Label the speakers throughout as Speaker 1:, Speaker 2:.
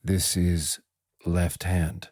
Speaker 1: This is Left Hand.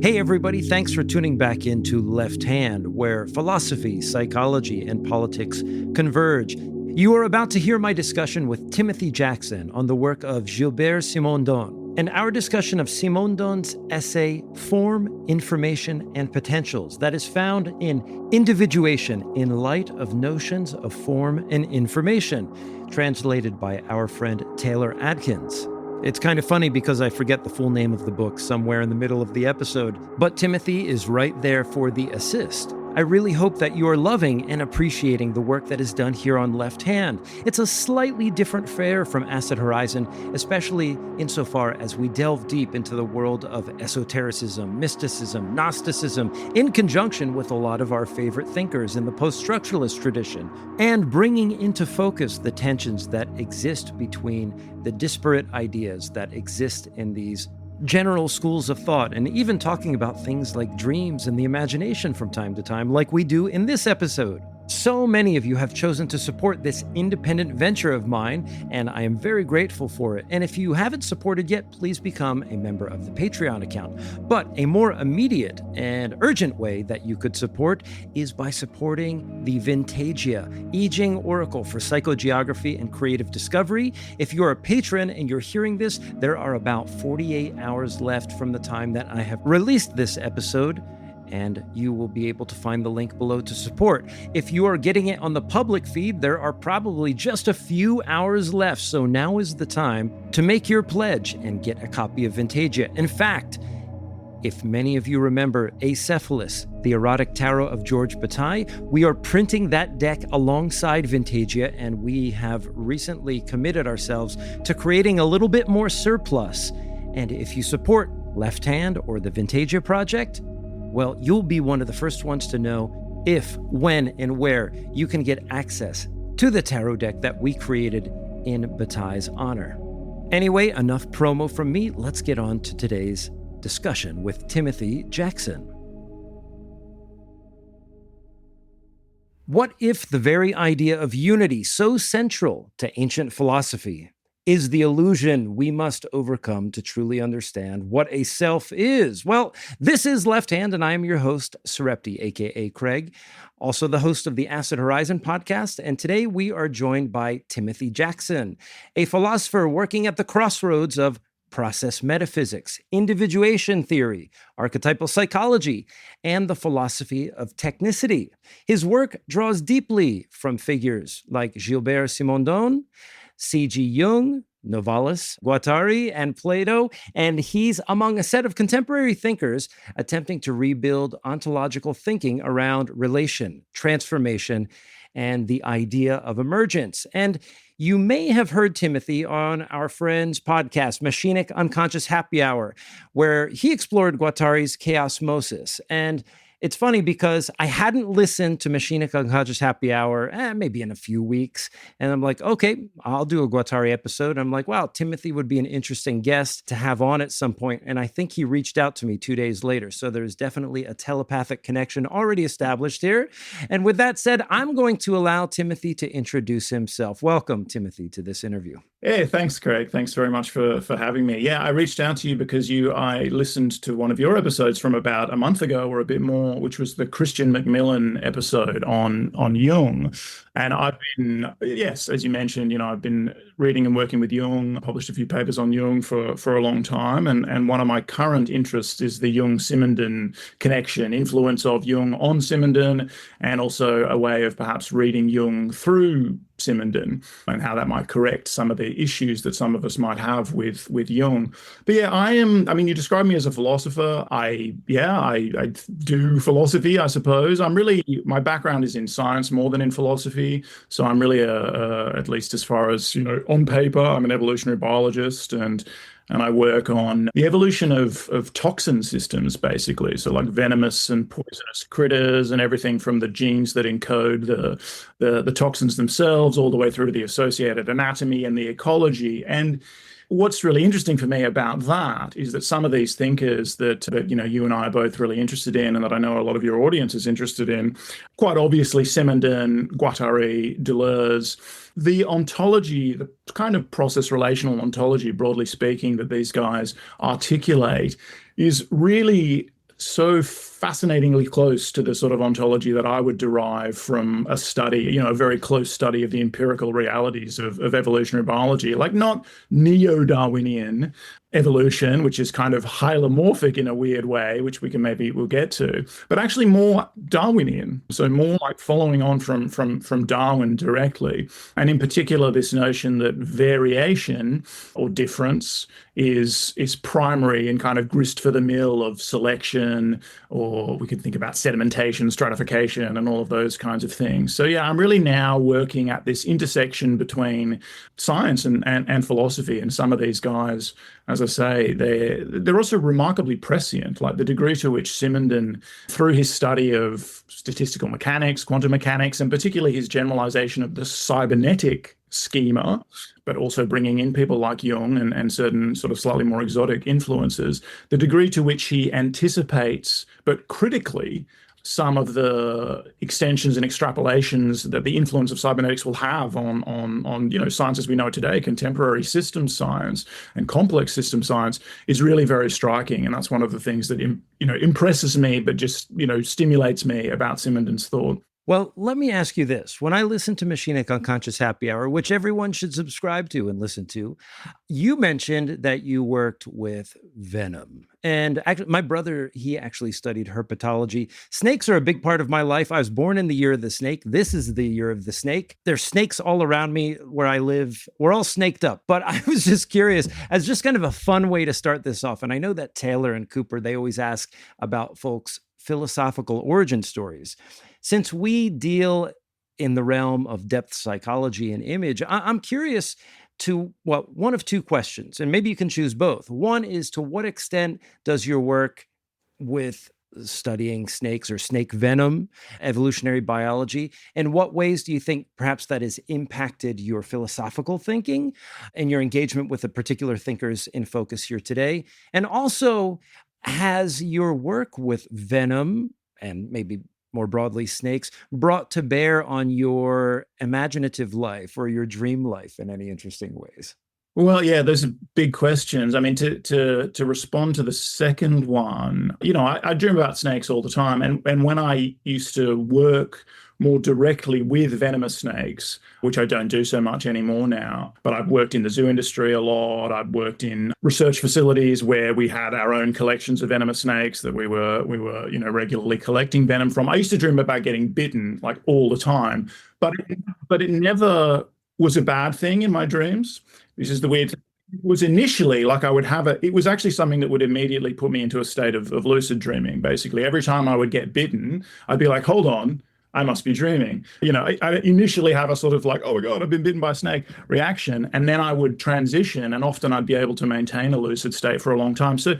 Speaker 2: Hey everybody, thanks for tuning back into Left Hand, where philosophy, psychology, and politics converge. You are about to hear my discussion with Timothy Jackson on the work of Gilbert Simondon, and our discussion of Simondon's essay, Form, Information, and Potentials, that is found in Individuation in Light of Notions of Form and Information, translated by our friend Taylor Adkins. It's kind of funny because I forget the full name of the book somewhere in the middle of the episode, but Timothy is right there for the assist. I really hope that you are loving and appreciating the work that is done here on Left Hand. It's a slightly different fare from Acid Horizon, especially insofar as we delve deep into the world of esotericism, mysticism, Gnosticism, in conjunction with a lot of our favorite thinkers in the post-structuralist tradition, and bringing into focus the tensions that exist between the disparate ideas that exist in these general schools of thought, and even talking about things like dreams and the imagination from time to time, like we do in this episode. So many of you have chosen to support this independent venture of mine, and I am very grateful for it. And if you haven't supported yet, please become a member of the Patreon account. But a more immediate and urgent way that you could support is by supporting the Vintagia, I Ching Oracle for Psychogeography and Creative Discovery. If you're a patron and you're hearing this, there are about 48 hours left from the time that I have released this episode, and you will be able to find the link below to support. If you are getting it on the public feed, there are probably just a few hours left, so now is the time to make your pledge and get a copy of Vintagia. In fact, if many of you remember Acephalus, the erotic tarot of George Bataille, we are printing that deck alongside Vintagia, and we have recently committed ourselves to creating a little bit more surplus. And if you support Left Hand or the Vintagia project, well, you'll be one of the first ones to know if, when, and where you can get access to the tarot deck that we created in Bataille's honor. Anyway, enough promo from me. Let's get on to today's discussion with Timothy Jackson. What if the very idea of unity, so central to ancient philosophy, is the illusion we must overcome to truly understand what a self is? Well, this is Left Hand, and I am your host, Sereptie, aka Craig, also the host of the Acid Horizon podcast, and today we are joined by Timothy Jackson, a philosopher working at the crossroads of process metaphysics, individuation theory, archetypal psychology, and the philosophy of technicity. His work draws deeply from figures like Gilbert Simondon, C.G. Jung, Novalis, Guattari, and Plato, and he's among a set of contemporary thinkers attempting to rebuild ontological thinking around relation, transformation, and the idea of emergence. And you may have heard Timothy on our friend's podcast, Machinic Unconscious Happy Hour, where he explored Guattari's chaosmosis. And it's funny because I hadn't listened to Machinic Unconscious Happy Hour maybe in a few weeks. And I'm like, okay, I'll do a Guattari episode. I'm like, wow, Timothy would be an interesting guest to have on at some point. And I think he reached out to me 2 days later. So there's definitely a telepathic connection already established here. And with that said, I'm going to allow Timothy to introduce himself. Welcome, Timothy, to this interview.
Speaker 3: Hey, thanks, Craig. Thanks very much for having me. Yeah, I reached out to you because I listened to one of your episodes from about a month ago or a bit more, which was the Christian Macmillan episode on Jung. And I've been, yes, as you mentioned, I've been reading and working with Jung, published a few papers on Jung for a long time. And one of my current interests is the Jung-Simondon connection, influence of Jung on Simondon, and also a way of perhaps reading Jung through Simondon and how that might correct some of the issues that some of us might have with Jung. But yeah, you describe me as a philosopher. I do philosophy, I suppose. My background is in science more than in philosophy. So I'm really at least as far as, on paper, I'm an evolutionary biologist, and and I work on the evolution of toxin systems, basically. So like venomous and poisonous critters and everything from the genes that encode the toxins themselves all the way through to the associated anatomy and the ecology. And what's really interesting for me about that is that some of these thinkers that you and I are both really interested in, and that I know a lot of your audience is interested in, quite obviously Simondon, Guattari, Deleuze, the ontology, the kind of process relational ontology, broadly speaking, that these guys articulate is really so fascinatingly close to the sort of ontology that I would derive from a study, a very close study of the empirical realities of evolutionary biology, like not neo-Darwinian evolution, which is kind of hylomorphic in a weird way, which we'll get to, but actually more Darwinian. So more like following on from Darwin directly. And in particular, this notion that variation or difference is primary and kind of grist for the mill of selection, or we could think about sedimentation, stratification, and all of those kinds of things. So yeah, I'm really now working at this intersection between science and philosophy. And some of these guys, as I say, they're also remarkably prescient, like the degree to which Simondon, through his study of statistical mechanics, quantum mechanics, and particularly his generalization of the cybernetic schema, but also bringing in people like Jung and certain sort of slightly more exotic influences, the degree to which he anticipates, but critically, some of the extensions and extrapolations that the influence of cybernetics will have on science as we know it today, contemporary system science and complex system science, is really very striking. And that's one of the things that impresses me, but just stimulates me about Simondon's thought.
Speaker 2: Well, let me ask you this. When I listen to Machinic Unconscious Happy Hour, which everyone should subscribe to and listen to, you mentioned that you worked with venom. And actually, my brother, he actually studied herpetology. Snakes are a big part of my life. I was born in the year of the snake. This is the year of the snake. There's snakes all around me where I live. We're all snaked up. But I was just curious, as just kind of a fun way to start this off. And I know that Taylor and Cooper, they always ask about folks' philosophical origin stories. Since we deal in the realm of depth psychology and image, I'm curious to, one of two questions, and maybe you can choose both. One is, to what extent does your work with studying snakes or snake venom, evolutionary biology, in what ways do you think perhaps that has impacted your philosophical thinking and your engagement with the particular thinkers in focus here today? And also, has your work with venom and maybe more broadly snakes brought to bear on your imaginative life or your dream life in any interesting ways?
Speaker 3: Well, yeah, those are big questions. I mean, to respond to the second one, I dream about snakes all the time. And when I used to work more directly with venomous snakes, which I don't do so much anymore now, but I've worked in the zoo industry a lot. I've worked in research facilities where we had our own collections of venomous snakes that we were regularly collecting venom from. I used to dream about getting bitten like all the time, but it never was a bad thing in my dreams. This is the weird thing. It was initially like it was actually something that would immediately put me into a state of lucid dreaming. Basically, every time I would get bitten, I'd be like, hold on, I must be dreaming. I initially have a sort of like, oh my God, I've been bitten by a snake reaction. And then I would transition, and often I'd be able to maintain a lucid state for a long time. So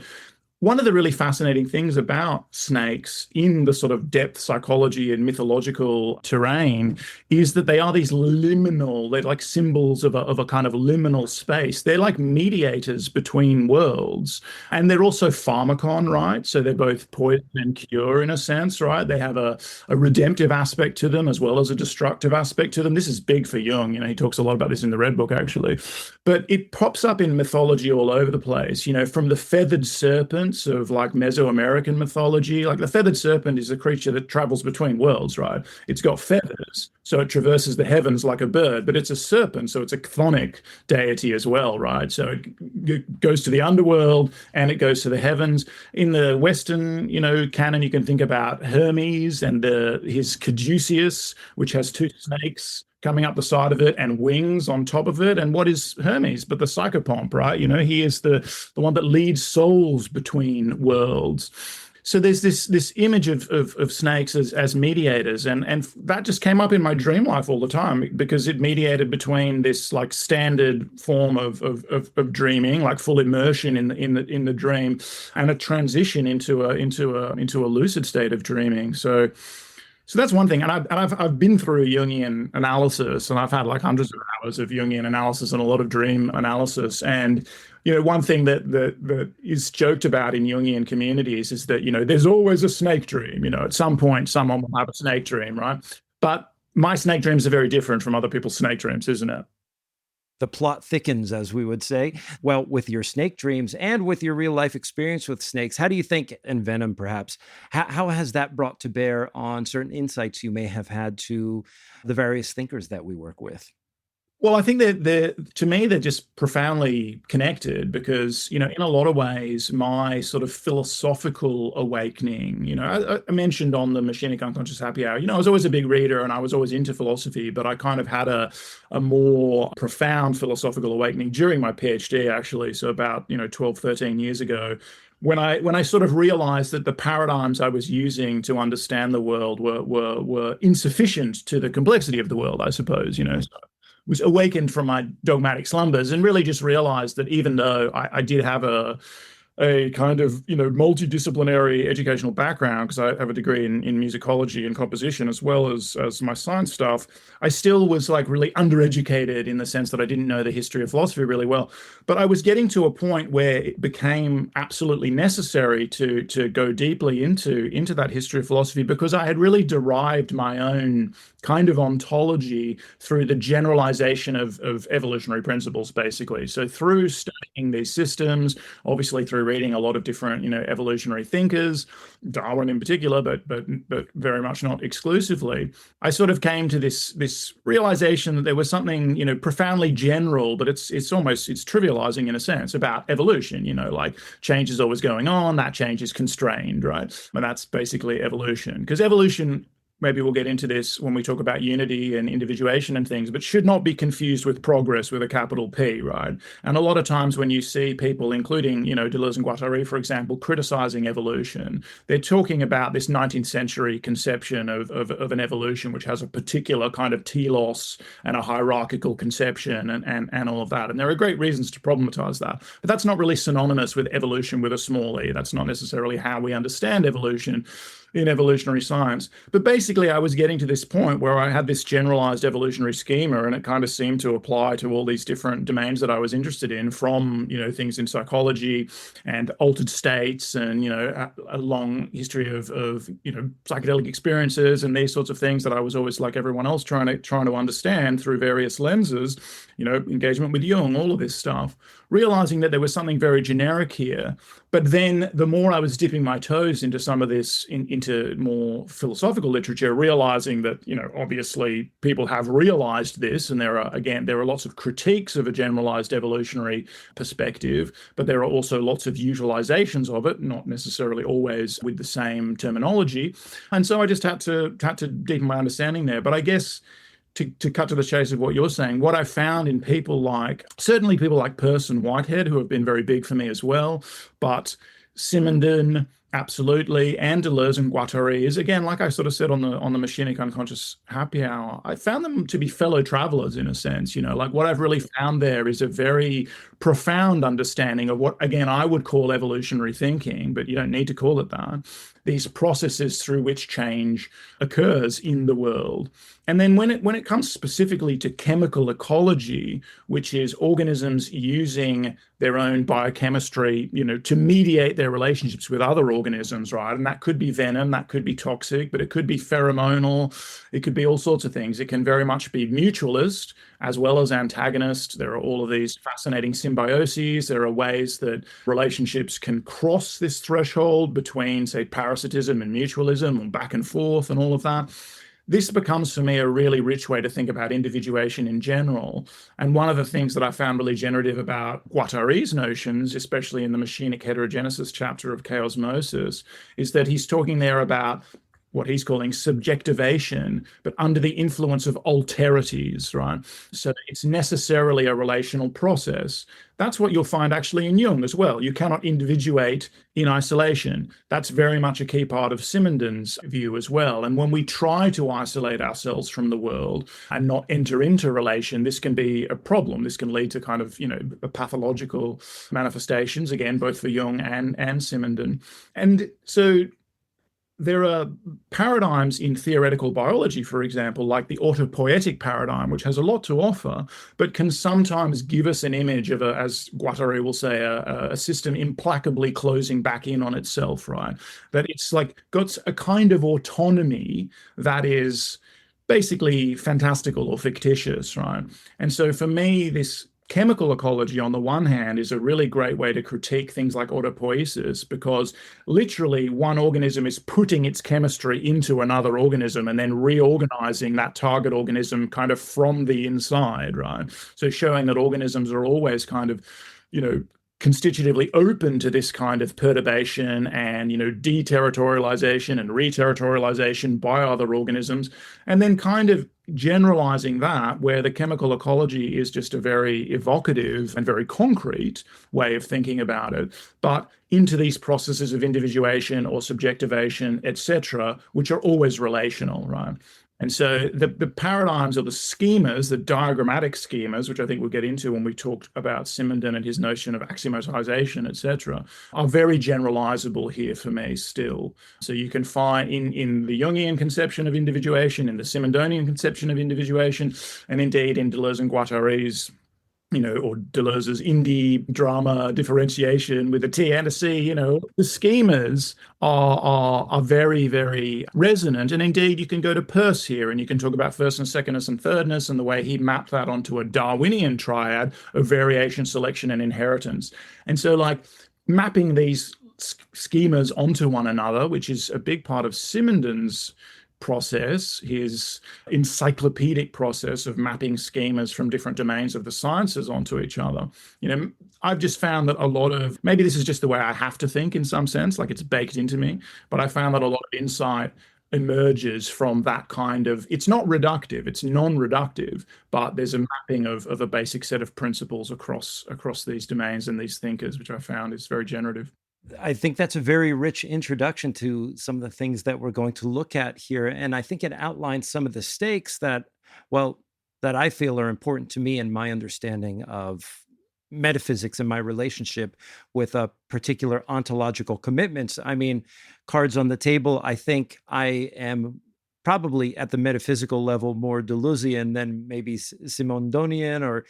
Speaker 3: one of the really fascinating things about snakes in the sort of depth psychology and mythological terrain is that they are these they're like symbols of a kind of liminal space. They're like mediators between worlds. And they're also pharmacon, right? So they're both poison and cure in a sense, right? They have a redemptive aspect to them as well as a destructive aspect to them. This is big for Jung. He talks a lot about this in the Red Book, actually. But it pops up in mythology all over the place, from the feathered serpent of like Mesoamerican mythology. Like the feathered serpent is a creature that travels between worlds, right? It's got feathers, so it traverses the heavens like a bird, but it's a serpent, so it's a chthonic deity as well, right? So it goes to the underworld and it goes to the heavens. In the Western, canon, you can think about Hermes and his caduceus, which has two snakes coming up the side of it and wings on top of it. And what is Hermes but the psychopomp, right? He is the one that leads souls between worlds. So there's this image of snakes as mediators, and that just came up in my dream life all the time because it mediated between this like standard form of dreaming, like full immersion in the dream, and a transition into a lucid state of dreaming. So that's one thing, and I've been through Jungian analysis, and I've had like hundreds of hours of Jungian analysis and a lot of dream analysis. And one thing that is joked about in Jungian communities is that there's always a snake dream. At some point, someone will have a snake dream, right? But my snake dreams are very different from other people's snake dreams, isn't it?
Speaker 2: The plot thickens, as we would say. Well, with your snake dreams and with your real life experience with snakes, how do you think, and venom perhaps, how has that brought to bear on certain insights you may have had to the various thinkers that we work with?
Speaker 3: Well, I think that to me, they're just profoundly connected because, in a lot of ways, my sort of philosophical awakening, I mentioned on the Machinic Unconscious Happy Hour, I was always a big reader and I was always into philosophy, but I kind of had a more profound philosophical awakening during my PhD, actually. So about, 12, 13 years ago, when I sort of realized that the paradigms I was using to understand the world were insufficient to the complexity of the world, I suppose, So was awakened from my dogmatic slumbers and really just realized that even though I did have a kind of multidisciplinary educational background because I have a degree in musicology and composition as well as my science stuff, I still was like really undereducated in the sense that I didn't know the history of philosophy really well. But I was getting to a point where it became absolutely necessary to go deeply into that history of philosophy because I had really derived my own kind of ontology through the generalization of evolutionary principles, basically. So through studying these systems, obviously through reading a lot of different, evolutionary thinkers, Darwin in particular, but very much not exclusively, I sort of came to this realization that there was something, profoundly general, but it's trivializing in a sense about evolution, like change is always going on, that change is constrained, right? And that's basically evolution. Because evolution, maybe we'll get into this when we talk about unity and individuation and things, but should not be confused with progress with a capital P, right? And a lot of times when you see people, including, Deleuze and Guattari, for example, criticizing evolution, they're talking about this 19th century conception of an evolution, which has a particular kind of telos and a hierarchical conception and all of that. And there are great reasons to problematize that. But that's not really synonymous with evolution with a small e. That's not necessarily how we understand evolution in evolutionary science. But basically, I was getting to this point where I had this generalized evolutionary schema, and it kind of seemed to apply to all these different domains that I was interested in, from, things in psychology and altered states and, a long history of psychedelic experiences and these sorts of things that I was always, like everyone else, trying to understand through various lenses, engagement with Jung, all of this stuff, realizing that there was something very generic here. But then the more I was dipping my toes into some of this, into more philosophical literature, realizing that, obviously people have realized this, and there are lots of critiques of a generalized evolutionary perspective, but there are also lots of utilizations of it, not necessarily always with the same terminology. And so I just had to deepen my understanding there. But I guess to cut to the chase of what you're saying, what I found in certainly people like Peirce and Whitehead, who have been very big for me as well, but Simondon, absolutely, and Deleuze and Guattari is, again, like I sort of said on the Machinic Unconscious Happy Hour, I found them to be fellow travelers in a sense. Like what I've really found there is a very profound understanding of what, again, I would call evolutionary thinking, but you don't need to call it that. These processes through which change occurs in the world. And then when it comes specifically to chemical ecology, which is organisms using their own biochemistry, to mediate their relationships with other organisms, right? And that could be venom, that could be toxic, but it could be pheromonal, it could be all sorts of things. It can very much be mutualist as well as antagonist. There are all of these fascinating symbioses. There are ways that relationships can cross this threshold between, say, parasitism and mutualism, and back and forth and all of that. This becomes for me a really rich way to think about individuation in general. And one of the things that I found really generative about Guattari's notions, especially in the Machinic Heterogenesis chapter of Chaosmosis, is that he's talking there about what he's calling subjectivation, but under the influence of alterities, right? So it's necessarily a relational process. That's what you'll find actually in Jung as well. You cannot individuate in isolation. That's very much a key part of Simondon's view as well. And when we try to isolate ourselves from the world and not enter into relation, this can be a problem. This can lead to kind of, pathological manifestations, again, both for Jung and Simondon. And so there are paradigms in theoretical biology, for example, like the autopoietic paradigm, which has a lot to offer, but can sometimes give us an image of, as Guattari will say, a system implacably closing back in on itself, right? That it's like got a kind of autonomy that is basically fantastical or fictitious, right? And so for me, this chemical ecology on the one hand is a really great way to critique things like autopoiesis, because literally one organism is putting its chemistry into another organism and then reorganizing that target organism kind of from the inside, right? So showing that organisms are always kind of, constitutively open to this kind of perturbation and, deterritorialization and reterritorialization by other organisms, and then kind of generalizing that, where the chemical ecology is just a very evocative and very concrete way of thinking about it, but into these processes of individuation or subjectivation, etc., which are always relational, right? And so the paradigms or the schemas, the diagrammatic schemas, which I think we'll get into when we talk about Simondon and his notion of axiomatization, etc., are very generalizable here for me still. So you can find in the Jungian conception of individuation, in the Simondonian conception of individuation, and indeed in Deleuze and Guattari's or Deleuze's indie drama differentiation with a T and a C, the schemas are very, very resonant. And indeed, you can go to Peirce here and you can talk about firstness, secondness, and thirdness, and the way he mapped that onto a Darwinian triad of variation, selection, and inheritance. And so, like, mapping these schemas onto one another, which is a big part of Simondon's process, his encyclopedic process of mapping schemas from different domains of the sciences onto each other. I've just found that a lot of, maybe this is just the way I have to think in some sense, like it's baked into me, but I found that a lot of insight emerges from that kind of, it's not reductive, it's non-reductive, but there's a mapping of a basic set of principles across these domains and these thinkers, which I found is very generative.
Speaker 2: I think that's a very rich introduction to some of the things that we're going to look at here. And I think it outlines some of the stakes that I feel are important to me in my understanding of metaphysics and my relationship with a particular ontological commitments. I mean, cards on the table, I think I am probably at the metaphysical level more Deleuzian than maybe Simondonian or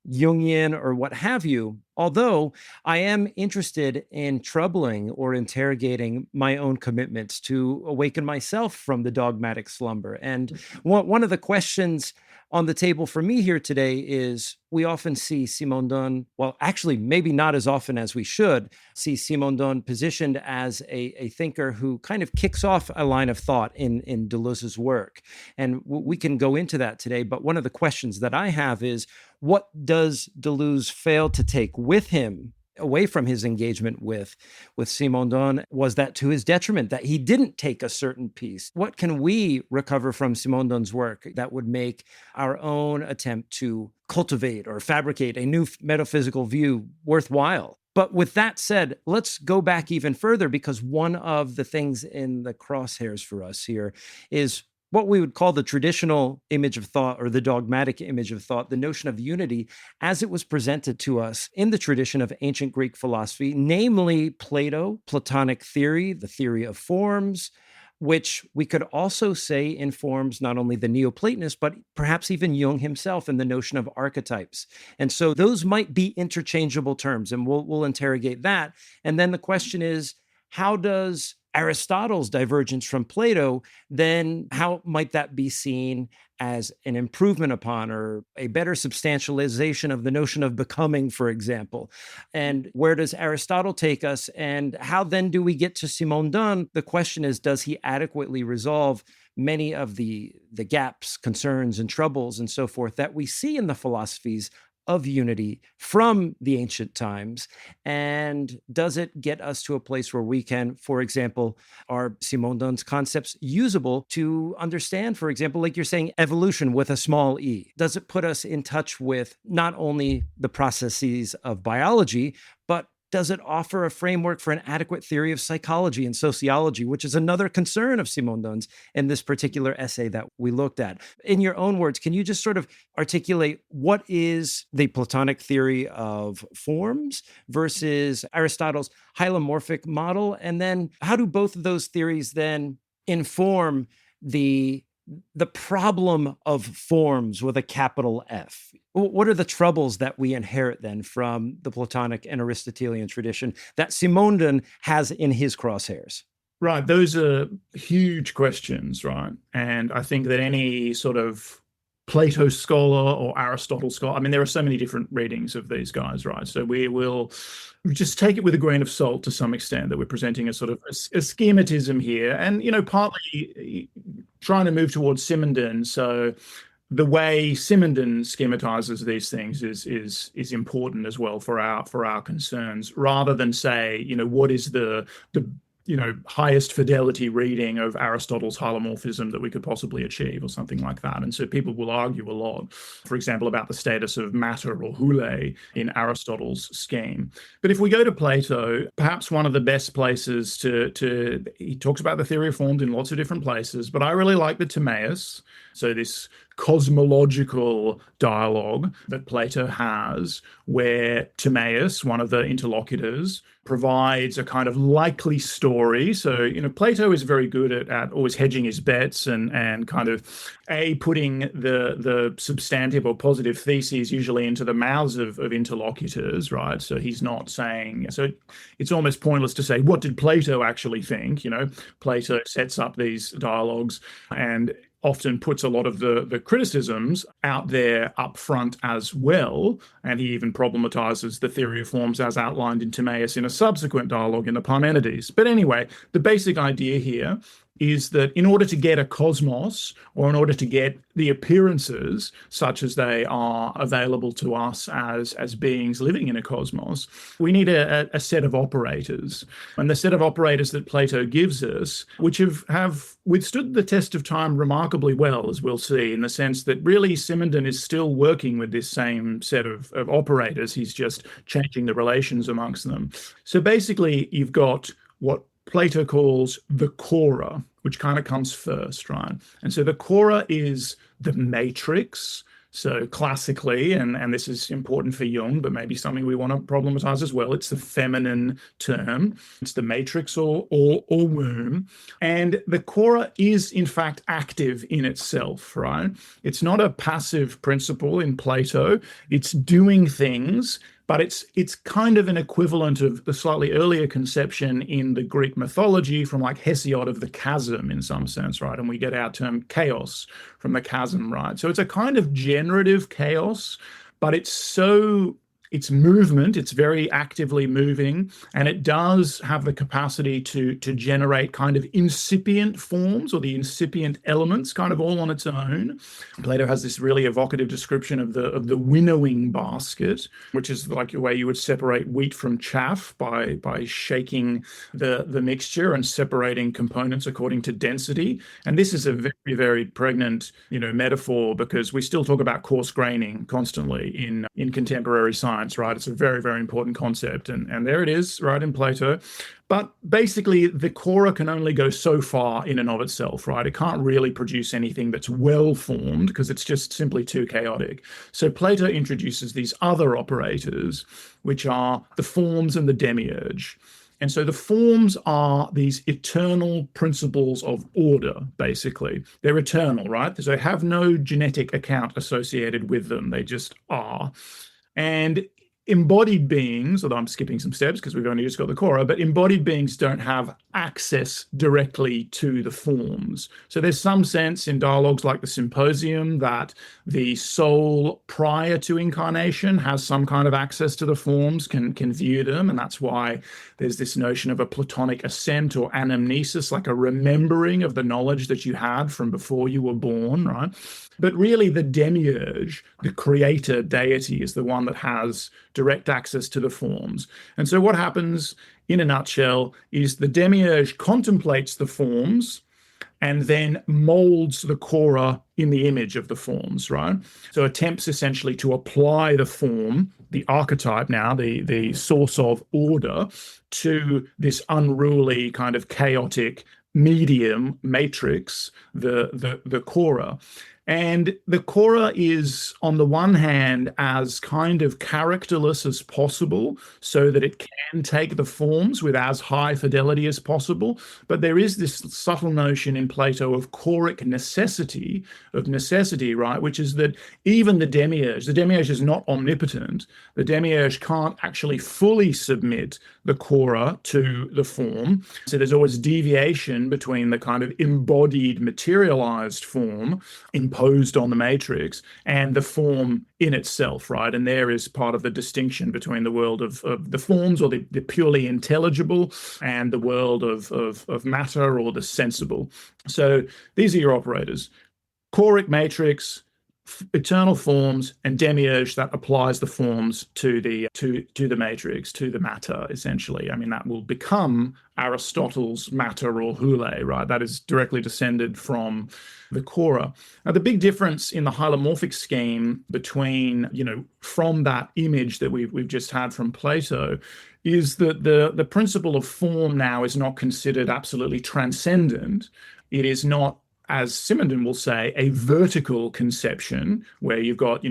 Speaker 2: Jungian or what have you, although I am interested in troubling or interrogating my own commitments to awaken myself from the dogmatic slumber. And one of the questions on the table for me here today is we often see Simondon, well, actually, maybe not as often as we should, see Simondon positioned as a thinker who kind of kicks off a line of thought in Deleuze's work. And we can go into that today. But one of the questions that I have is, what does Deleuze fail to take with him away from his engagement with Simondon? Was that to his detriment, that he didn't take a certain piece? What can we recover from Simondon's work that would make our own attempt to cultivate or fabricate a new metaphysical view worthwhile? But with that said, let's go back even further, because one of the things in the crosshairs for us here is what we would call the traditional image of thought, or the dogmatic image of thought, the notion of unity as it was presented to us in the tradition of ancient Greek philosophy, namely Plato, Platonic theory, the theory of forms, which we could also say informs not only the Neoplatonists, but perhaps even Jung himself in the notion of archetypes. And so those might be interchangeable terms, and we'll interrogate that. And then the question is, how does Aristotle's divergence from Plato, then how might that be seen as an improvement upon or a better substantialization of the notion of becoming, for example? And where does Aristotle take us? And how then do we get to Simondon? The question is, does he adequately resolve many of the gaps, concerns, and troubles and so forth that we see in the philosophies of unity from the ancient times? And does it get us to a place where we can, for example, are Simondon's concepts usable to understand, for example, like you're saying, evolution with a small e? Does it put us in touch with not only the processes of biology, but does it offer a framework for an adequate theory of psychology and sociology, which is another concern of Simondon's in this particular essay that we looked at? In your own words, can you just sort of articulate what is the Platonic theory of forms versus Aristotle's hylomorphic model? And then how do both of those theories then inform the problem of forms with a capital F? What are the troubles that we inherit then from the Platonic and Aristotelian tradition that Simondon has in his crosshairs?
Speaker 3: Right. Those are huge questions, right? And I think that any sort of Plato scholar or Aristotle scholar, I mean, there are so many different readings of these guys, right? So we will just take it with a grain of salt to some extent that we're presenting a sort of a schematism here. And, partly trying to move towards Simondon. So the way Simondon schematizes these things is important as well for our concerns, rather than say, what is the highest fidelity reading of Aristotle's hylomorphism that we could possibly achieve, or something like that. And so people will argue a lot, for example, about the status of matter or hule in Aristotle's scheme. But if we go to Plato, perhaps one of the best places he talks about the theory of forms in lots of different places, but I really like the Timaeus. So this cosmological dialogue that Plato has, where Timaeus, one of the interlocutors, provides a kind of likely story. So, Plato is very good at always hedging his bets and kind of putting the substantive or positive theses usually into the mouths of interlocutors, right? So he's not saying, so it's almost pointless to say, what did Plato actually think? Plato sets up these dialogues and often puts a lot of the criticisms out there up front as well. And he even problematizes the theory of forms as outlined in Timaeus in a subsequent dialogue in the Parmenides. But anyway, the basic idea here is that in order to get a cosmos, or in order to get the appearances such as they are available to us as beings living in a cosmos, we need a set of operators. And the set of operators that Plato gives us, which have withstood the test of time remarkably well, as we'll see, in the sense that really Simondon is still working with this same set of operators. He's just changing the relations amongst them. So basically, you've got what Plato calls the chora, which kind of comes first, right? And so the chora is the matrix. So classically, and this is important for Jung, but maybe something we want to problematize as well, it's the feminine term. It's the matrix or womb. And the chora is, in fact, active in itself, right? It's not a passive principle in Plato. It's doing things, but it's kind of an equivalent of the slightly earlier conception in the Greek mythology from like Hesiod of the chasm in some sense, right? And we get our term chaos from the chasm, right? So it's a kind of generative chaos, but it's movement, it's very actively moving, and it does have the capacity to generate kind of incipient forms, or the incipient elements, kind of all on its own. Plato has this really evocative description of the winnowing basket, which is like the way you would separate wheat from chaff by shaking the mixture and separating components according to density. And this is a very, very pregnant, metaphor, because we still talk about coarse graining constantly in contemporary science. Right? It's a very, very important concept. And there it is, right, in Plato. But basically, the chora can only go so far in and of itself, right? It can't really produce anything that's well-formed because it's just simply too chaotic. So Plato introduces these other operators, which are the forms and the demiurge. And so the forms are these eternal principles of order, basically. They're eternal, right? So they have no genetic account associated with them. They just are. And embodied beings, although I'm skipping some steps because we've only just got the Cora, but embodied beings don't have access directly to the forms. So there's some sense in dialogues like the Symposium that the soul prior to incarnation has some kind of access to the forms, can view them, and that's why there's this notion of a Platonic ascent or anamnesis, like a remembering of the knowledge that you had from before you were born, right? But really the demiurge, the creator deity, is the one that has direct access to the forms. And so what happens in a nutshell is the demiurge contemplates the forms and then molds the Cora in the image of the forms, right? So attempts essentially to apply the form, the archetype now, the source of order, to this unruly kind of chaotic medium matrix, the Cora. And the Cora is, on the one hand, as kind of characterless as possible so that it can take the forms with as high fidelity as possible. But there is this subtle notion in Plato of choric necessity, right? Which is that even the demiurge is not omnipotent. The demiurge can't actually fully submit the Cora to the form. So there's always deviation between the kind of embodied, materialized form imposed on the matrix and the form in itself, right? And there is part of the distinction between the world of the forms, or the purely intelligible, and the world of matter, or the sensible. So these are your operators: choric matrix, eternal forms, and demiurge that applies the forms to the matrix, to the matter, essentially. I mean, that will become Aristotle's matter, or hule, right? That is directly descended from the Cora. Now, the big difference in the hylomorphic scheme between, from that image that we've just had from Plato, is that the principle of form now is not considered absolutely transcendent. It is not, as Simondon will say, a vertical conception where you've got,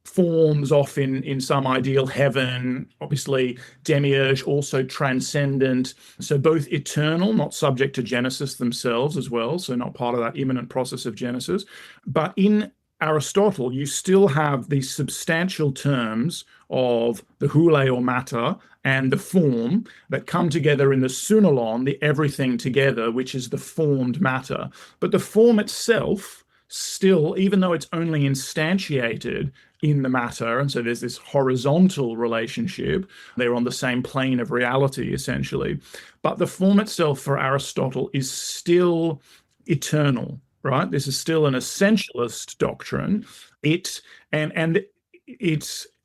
Speaker 3: forms off in some ideal heaven, obviously demiurge also transcendent, so both eternal, not subject to Genesis themselves as well, so not part of that imminent process of Genesis. But in Aristotle, you still have these substantial terms of the hule, or matter, and the form that come together in the sunalon, the everything together, which is the formed matter. But the form itself still, even though it's only instantiated in the matter, and so there's this horizontal relationship, they're on the same plane of reality, essentially, but the form itself for Aristotle is still eternal, right? This is still an essentialist doctrine. It's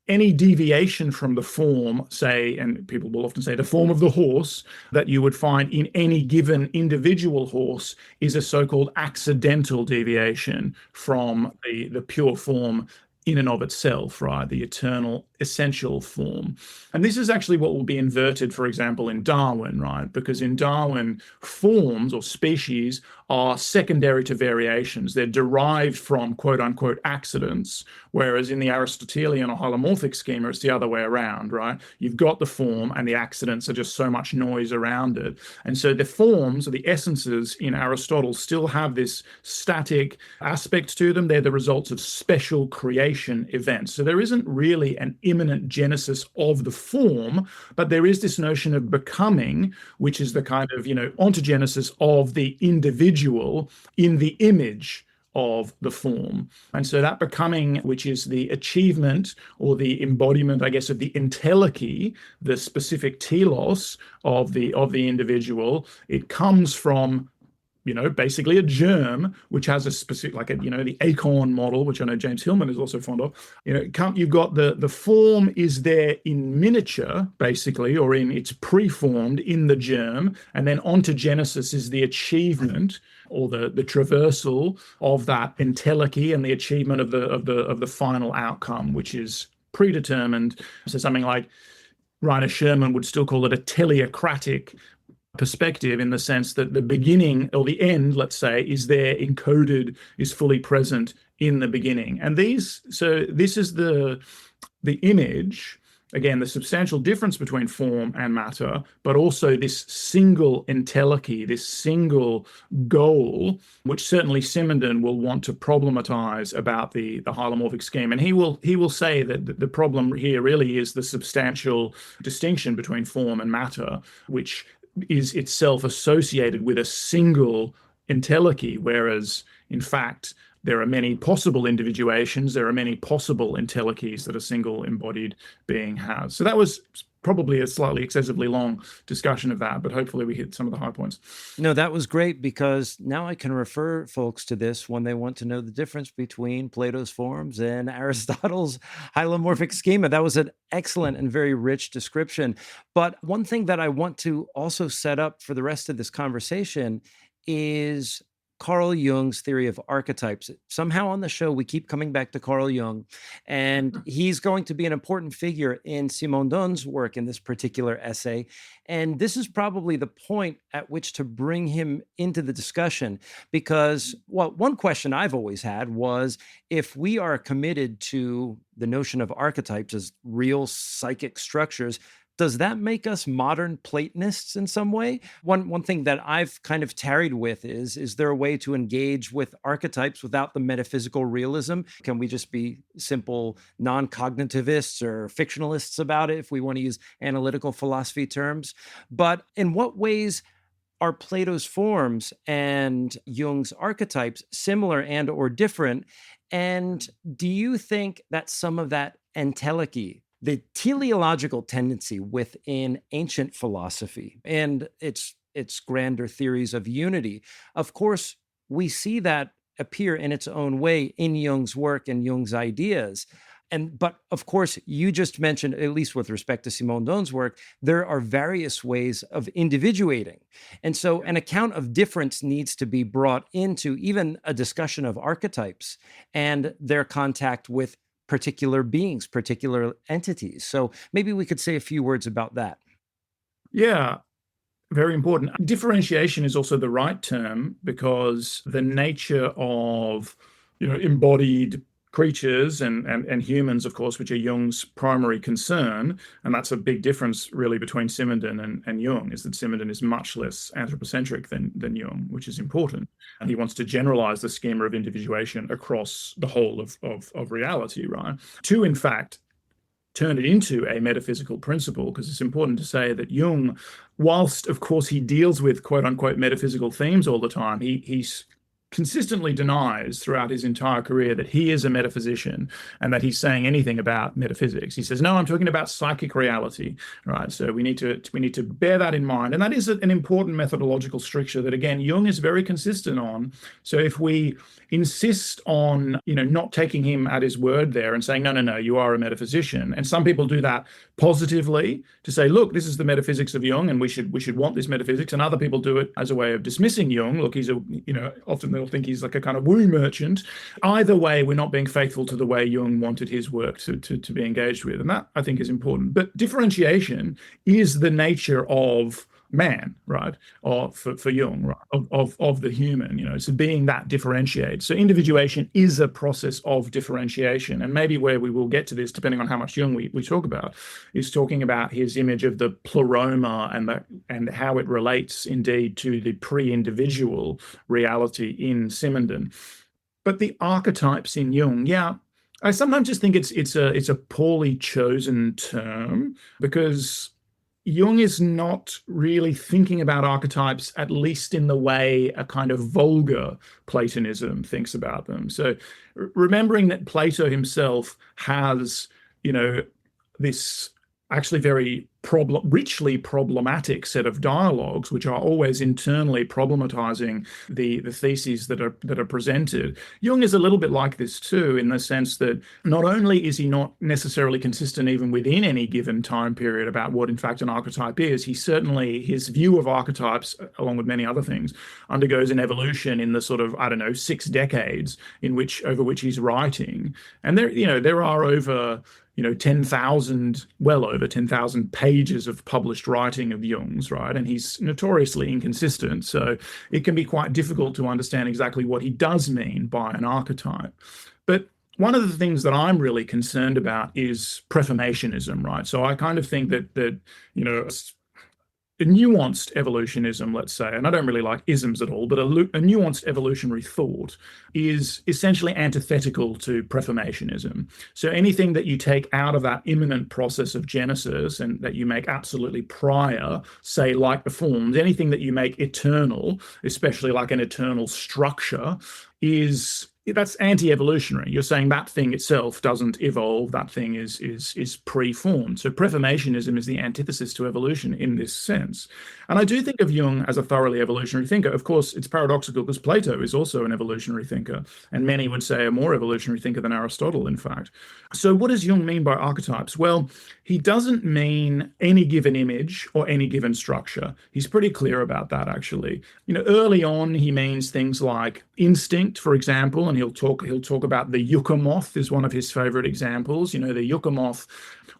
Speaker 3: any deviation from the form, say, and people will often say the form of the horse, that you would find in any given individual horse is a so-called accidental deviation from the pure form in and of itself, right? The eternal, essential form. And this is actually what will be inverted, for example, in Darwin, right? Because in Darwin, forms or species are secondary to variations. They're derived from quote unquote accidents, whereas in the Aristotelian or hylomorphic schema, it's the other way around, right? You've got the form and the accidents are just so much noise around it. And so the forms or the essences in Aristotle still have this static aspect to them. They're the results of special creation events. So there isn't really an imminent genesis of the form, but there is this notion of becoming, which is the kind of, ontogenesis of the individual in the image of the form. And so that becoming, which is the achievement or the embodiment, I guess, of the entelechy, the specific telos of the individual, it comes from basically a germ, which has a specific, like the acorn model, which I know James Hillman is also fond of. You've got the form is there in miniature, basically, or in it's preformed in the germ, and then ontogenesis is the achievement or the traversal of that entelechy and the achievement of the final outcome, which is predetermined. So something like Rainer Sherman would still call it a teleocratic perspective, in the sense that the beginning or the end, let's say, is there encoded, is fully present in the beginning. And this is the image again, the substantial difference between form and matter, but also this single entelechy, this single goal, which certainly Simondon will want to problematize about the hylomorphic scheme. And he will say that the problem here really is the substantial distinction between form and matter, which is itself associated with a single entelechy, whereas in fact there are many possible individuations, there are many possible entelechies that a single embodied being has. So that was probably a slightly excessively long discussion of that, but hopefully we hit some of the high points.
Speaker 2: No, that was great, because now I can refer folks to this when they want to know the difference between Plato's forms and Aristotle's hylomorphic schema. That was an excellent and very rich description. But one thing that I want to also set up for the rest of this conversation is Carl Jung's theory of archetypes. Somehow on the show, we keep coming back to Carl Jung, and he's going to be an important figure in Simondon's work in this particular essay. And this is probably the point at which to bring him into the discussion, because, well, one question I've always had was, if we are committed to the notion of archetypes as real psychic structures, does that make us modern Platonists in some way? One thing that I've kind of tarried with is there a way to engage with archetypes without the metaphysical realism? Can we just be simple non-cognitivists or fictionalists about it, if we want to use analytical philosophy terms? But in what ways are Plato's forms and Jung's archetypes similar and or different? And do you think that some of that entelechy, the teleological tendency within ancient philosophy and its grander theories of unity, of course, we see that appear in its own way in Jung's work and Jung's ideas. But of course, you just mentioned, at least with respect to Simondon's work, there are various ways of individuating. And so an account of difference needs to be brought into even a discussion of archetypes and their contact with particular beings, particular entities. So maybe we could say a few words about that.
Speaker 3: Yeah, very important. Differentiation is also the right term, because the nature of, embodied creatures and humans, of course, which are Jung's primary concern, and that's a big difference really between Simondon and Jung, is that Simondon is much less anthropocentric than Jung, which is important. And he wants to generalize the schema of individuation across the whole of reality, right? To, in fact, turn it into a metaphysical principle, because it's important to say that Jung, whilst, of course, he deals with quote-unquote metaphysical themes all the time, he's consistently denies throughout his entire career that he is a metaphysician and that he's saying anything about metaphysics. He says, no, I'm talking about psychic reality, right? So we need to bear that in mind. And that is an important methodological stricture that, again, Jung is very consistent on. So if we insist on, not taking him at his word there and saying, no, you are a metaphysician. And some people do that positively to say, look, this is the metaphysics of Jung and we should want this metaphysics. And other people do it as a way of dismissing Jung. Look, he's often they'll think he's like a kind of woo merchant. Either way, we're not being faithful to the way Jung wanted his work to be engaged with. And that, I think, is important. But differentiation is the nature of man, right? Or for Jung, right? Of the human, so being that differentiated. So individuation is a process of differentiation. And maybe where we will get to this, depending on how much Jung we talk about, is talking about his image of the pleroma and how it relates indeed to the pre-individual reality in Simondon. But the archetypes in Jung, yeah, I sometimes just think it's a poorly chosen term, because Jung is not really thinking about archetypes, at least in the way a kind of vulgar Platonism thinks about them. So remembering that Plato himself has, this actually very richly problematic set of dialogues, which are always internally problematizing the theses that are presented. Jung is a little bit like this too, in the sense that not only is he not necessarily consistent even within any given time period about what in fact an archetype is, his view of archetypes, along with many other things, undergoes an evolution in the sort of, 6 decades over which he's writing. And there are over 10,000, well over 10,000 pages of published writing of Jung's, right? And he's notoriously inconsistent. So it can be quite difficult to understand exactly what he does mean by an archetype. But one of the things that I'm really concerned about is preformationism, right? So I kind of think that you know a nuanced evolutionism, let's say, and I don't really like isms at all, but a nuanced evolutionary thought is essentially antithetical to preformationism. So anything that you take out of that imminent process of genesis and that you make absolutely prior, say, like the forms, anything that you make eternal, especially like an eternal structure, is that's anti-evolutionary. You're saying that thing itself doesn't evolve. That thing is pre-formed. So preformationism is the antithesis to evolution in this sense. And I do think of Jung as a thoroughly evolutionary thinker. Of course, it's paradoxical because Plato is also an evolutionary thinker, and many would say a more evolutionary thinker than Aristotle, in fact. So what does Jung mean by archetypes? Well, he doesn't mean any given image or any given structure. He's pretty clear about that, actually. Early on, he means things like instinct, for example, and he'll talk about the yucca moth is one of his favorite examples. The yucca moth,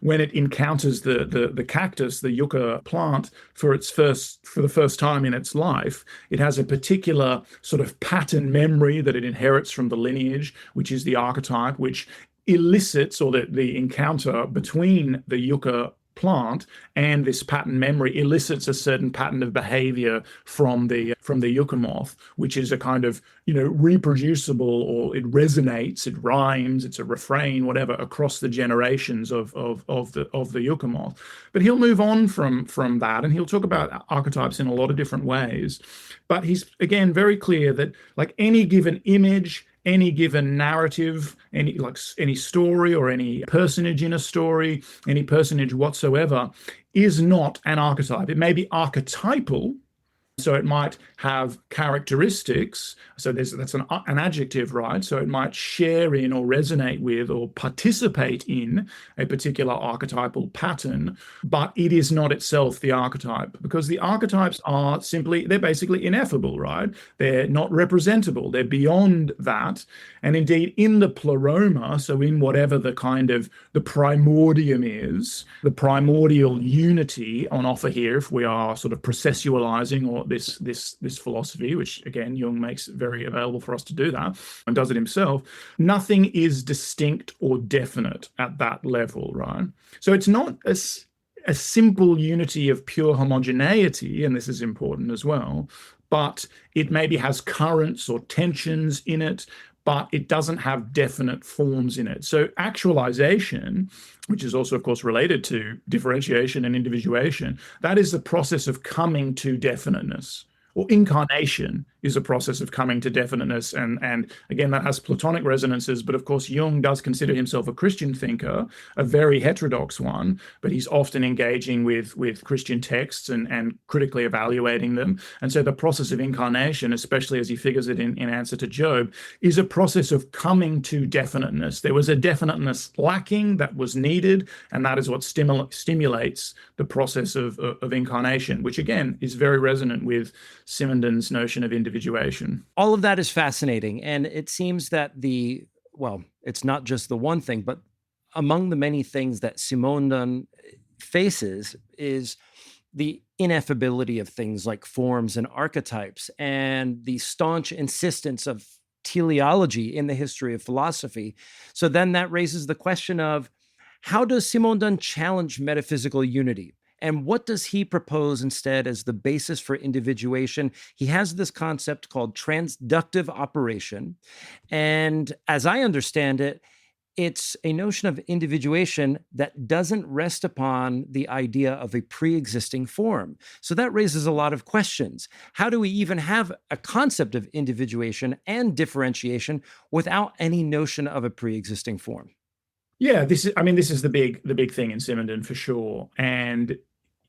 Speaker 3: when it encounters the cactus, the yucca plant, for the first time in its life, it has a particular sort of pattern memory that it inherits from the lineage, which is the archetype, which elicits, or the encounter between the yucca plant and this pattern memory elicits a certain pattern of behavior from the yucca moth, which is a kind of reproducible, or it resonates, it rhymes, it's a refrain, whatever, across the generations of the yucca moth. But he'll move on from that, and he'll talk about archetypes in a lot of different ways. But he's again very clear that, like, any given image, any given narrative, any story or any personage in a story, any personage whatsoever, is not an archetype. It may be archetypal, so it might have characteristics. So that's an adjective, right? So it might share in or resonate with or participate in a particular archetypal pattern, but it is not itself the archetype, because the archetypes they're basically ineffable, right? They're not representable. They're beyond that. And indeed, in the pleroma, so in whatever the kind of the primordium is, the primordial unity on offer here, if we are sort of processualizing or this philosophy, which again Jung makes very available for us to do that and does it himself, nothing is distinct or definite at that level, right? So it's not a simple unity of pure homogeneity, and this is important as well, but it maybe has currents or tensions in it, but it doesn't have definite forms in it. So actualization, which is also, of course, related to differentiation and individuation, that is the process of coming to definiteness. Or incarnation is a process of coming to definiteness. And again, that has Platonic resonances. But of course, Jung does consider himself a Christian thinker, a very heterodox one, but he's often engaging with Christian texts and critically evaluating them. And so the process of incarnation, especially as he figures it in answer to Job, is a process of coming to definiteness. There was a definiteness lacking that was needed, and that is what stimulates the process of incarnation, which again is very resonant with Simondon's notion of individuation.
Speaker 2: All of that is fascinating. And it seems that it's not just the one thing, but among the many things that Simondon faces is the ineffability of things like forms and archetypes, and the staunch insistence of teleology in the history of philosophy. So then that raises the question of, how does Simondon challenge metaphysical unity? And what does he propose instead as the basis for individuation? He has this concept called transductive operation. And as I understand it, it's a notion of individuation that doesn't rest upon the idea of a pre-existing form. So that raises a lot of questions. How do we even have a concept of individuation and differentiation without any notion of a pre-existing form?
Speaker 3: Yeah, this is the big thing in Simondon for sure. And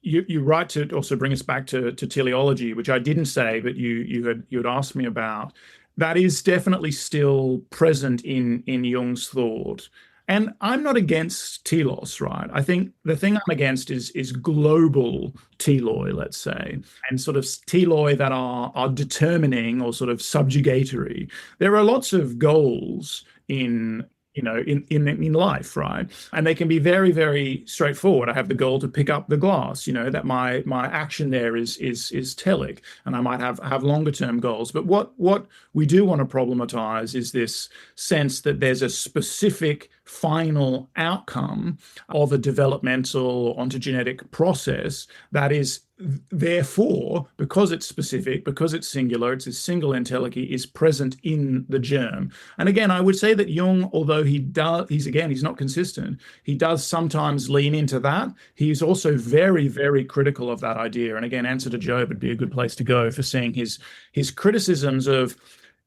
Speaker 3: you're right to also bring us back to teleology, which I didn't say, but you had asked me about. That is definitely still present in Jung's thought. And I'm not against telos, right? I think the thing I'm against is global teloi, let's say, and sort of teloi that are determining or sort of subjugatory. There are lots of goals in in life, right? And they can be very, very straightforward. I have the goal to pick up the glass, that my action there is telic, and I might have longer term goals. But what we do want to problematize is this sense that there's a specific final outcome of a developmental ontogenetic process that is therefore, because it's specific, because it's singular, it's a single entelechy, is present in the germ. And again, I would say that Jung, although he's not consistent, he does sometimes lean into that. He's also very, very critical of that idea. And again, Answer to Job would be a good place to go for seeing his criticisms of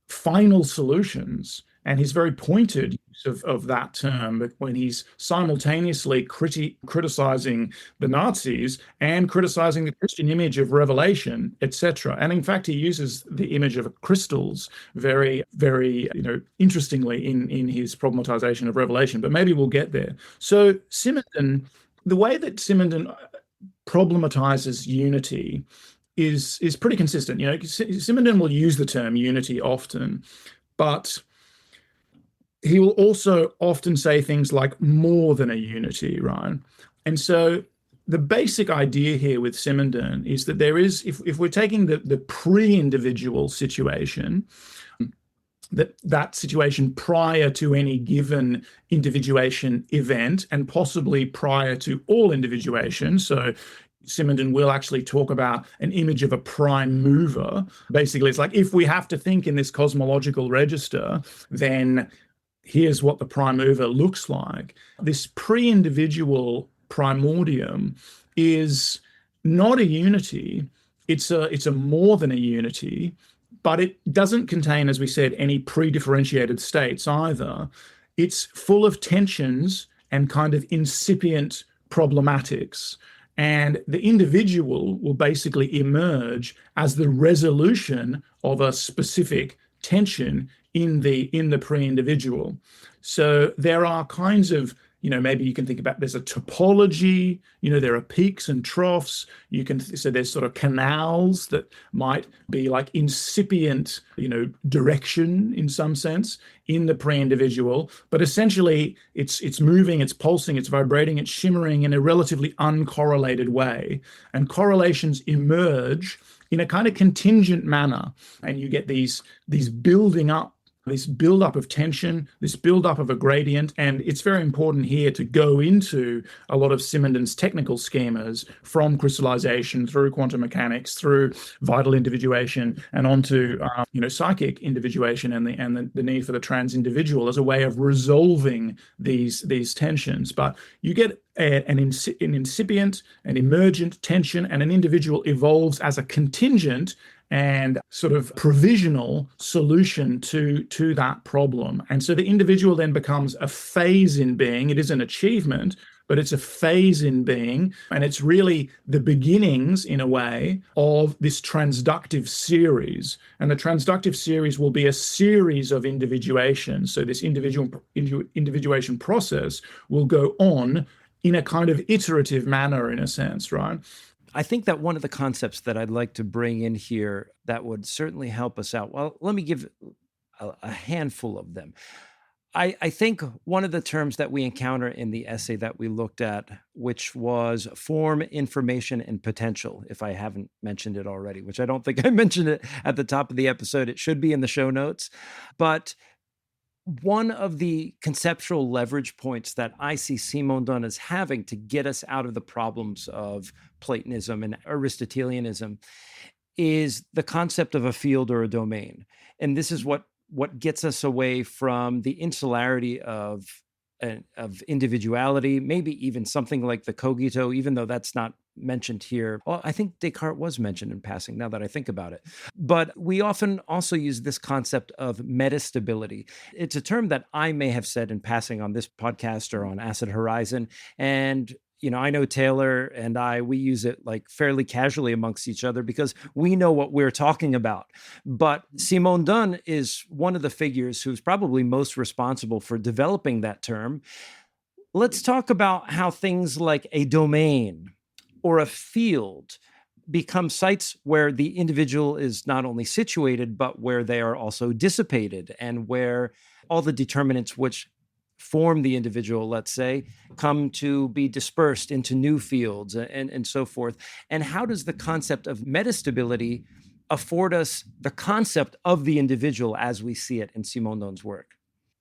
Speaker 3: final solutions and his very pointed use of that term when he's simultaneously criticizing the Nazis and criticizing the Christian image of revelation, etc. And in fact, he uses the image of crystals very, very, interestingly in his problematization of revelation. But maybe we'll get there. So Simondon, the way that Simondon problematizes unity is pretty consistent. Simondon will use the term unity often, but he will also often say things like more than a unity, right? And so the basic idea here with Simondon is that there is, if we're taking the pre-individual situation, that situation prior to any given individuation event and possibly prior to all individuation. So Simondon will actually talk about an image of a prime mover. Basically, it's like if we have to think in this cosmological register, then here's what the prime mover looks like. This pre-individual primordium is not a unity. It's a more than a unity, but it doesn't contain, as we said, any pre-differentiated states either. It's full of tensions and kind of incipient problematics. And the individual will basically emerge as the resolution of a specific tension in the pre-individual. So there are kinds of, maybe you can think about, there's a topology, there are peaks and troughs. So there's sort of canals that might be like incipient, direction in some sense in the pre-individual, but essentially it's moving, it's pulsing, it's vibrating, it's shimmering in a relatively uncorrelated way. And correlations emerge in a kind of contingent manner, and you get these building up, this build-up of tension, this build-up of a gradient. And it's very important here to go into a lot of Simondon's technical schemas from crystallization through quantum mechanics, through vital individuation, and onto psychic individuation and the need for the trans-individual as a way of resolving these tensions. But you get an incipient, an emergent tension, and an individual evolves as a contingent and sort of provisional solution to that problem. And so the individual then becomes a phase in being. It is an achievement, but it's a phase in being. And it's really the beginnings, in a way, of this transductive series. And the transductive series will be a series of individuation. So this individuation process will go on in a kind of iterative manner, in a sense, right?
Speaker 2: I think that one of the concepts that I'd like to bring in here that would certainly help us out, well, let me give a handful of them. I think one of the terms that we encounter in the essay that we looked at, which was form, information, and potential, if I haven't mentioned it already, which I don't think I mentioned it at the top of the episode. It should be in the show notes. But one of the conceptual leverage points that I see Simondon as having to get us out of the problems of Platonism and Aristotelianism is the concept of a field or a domain. And this is what gets us away from the insularity of individuality, maybe even something like the cogito, even though that's not mentioned here. Well, I think Descartes was mentioned in passing, now that I think about it. But we often also use this concept of metastability. It's a term that I may have said in passing on this podcast or on Acid Horizon. And I know Taylor and we use it like fairly casually amongst each other because we know what we're talking about. But Simondon is one of the figures who's probably most responsible for developing that term. Let's talk about how things like a domain or a field become sites where the individual is not only situated, but where they are also dissipated and where all the determinants which form the individual, let's say, come to be dispersed into new fields and so forth. And how does the concept of metastability afford us the concept of the individual as we see it in Simondon's work?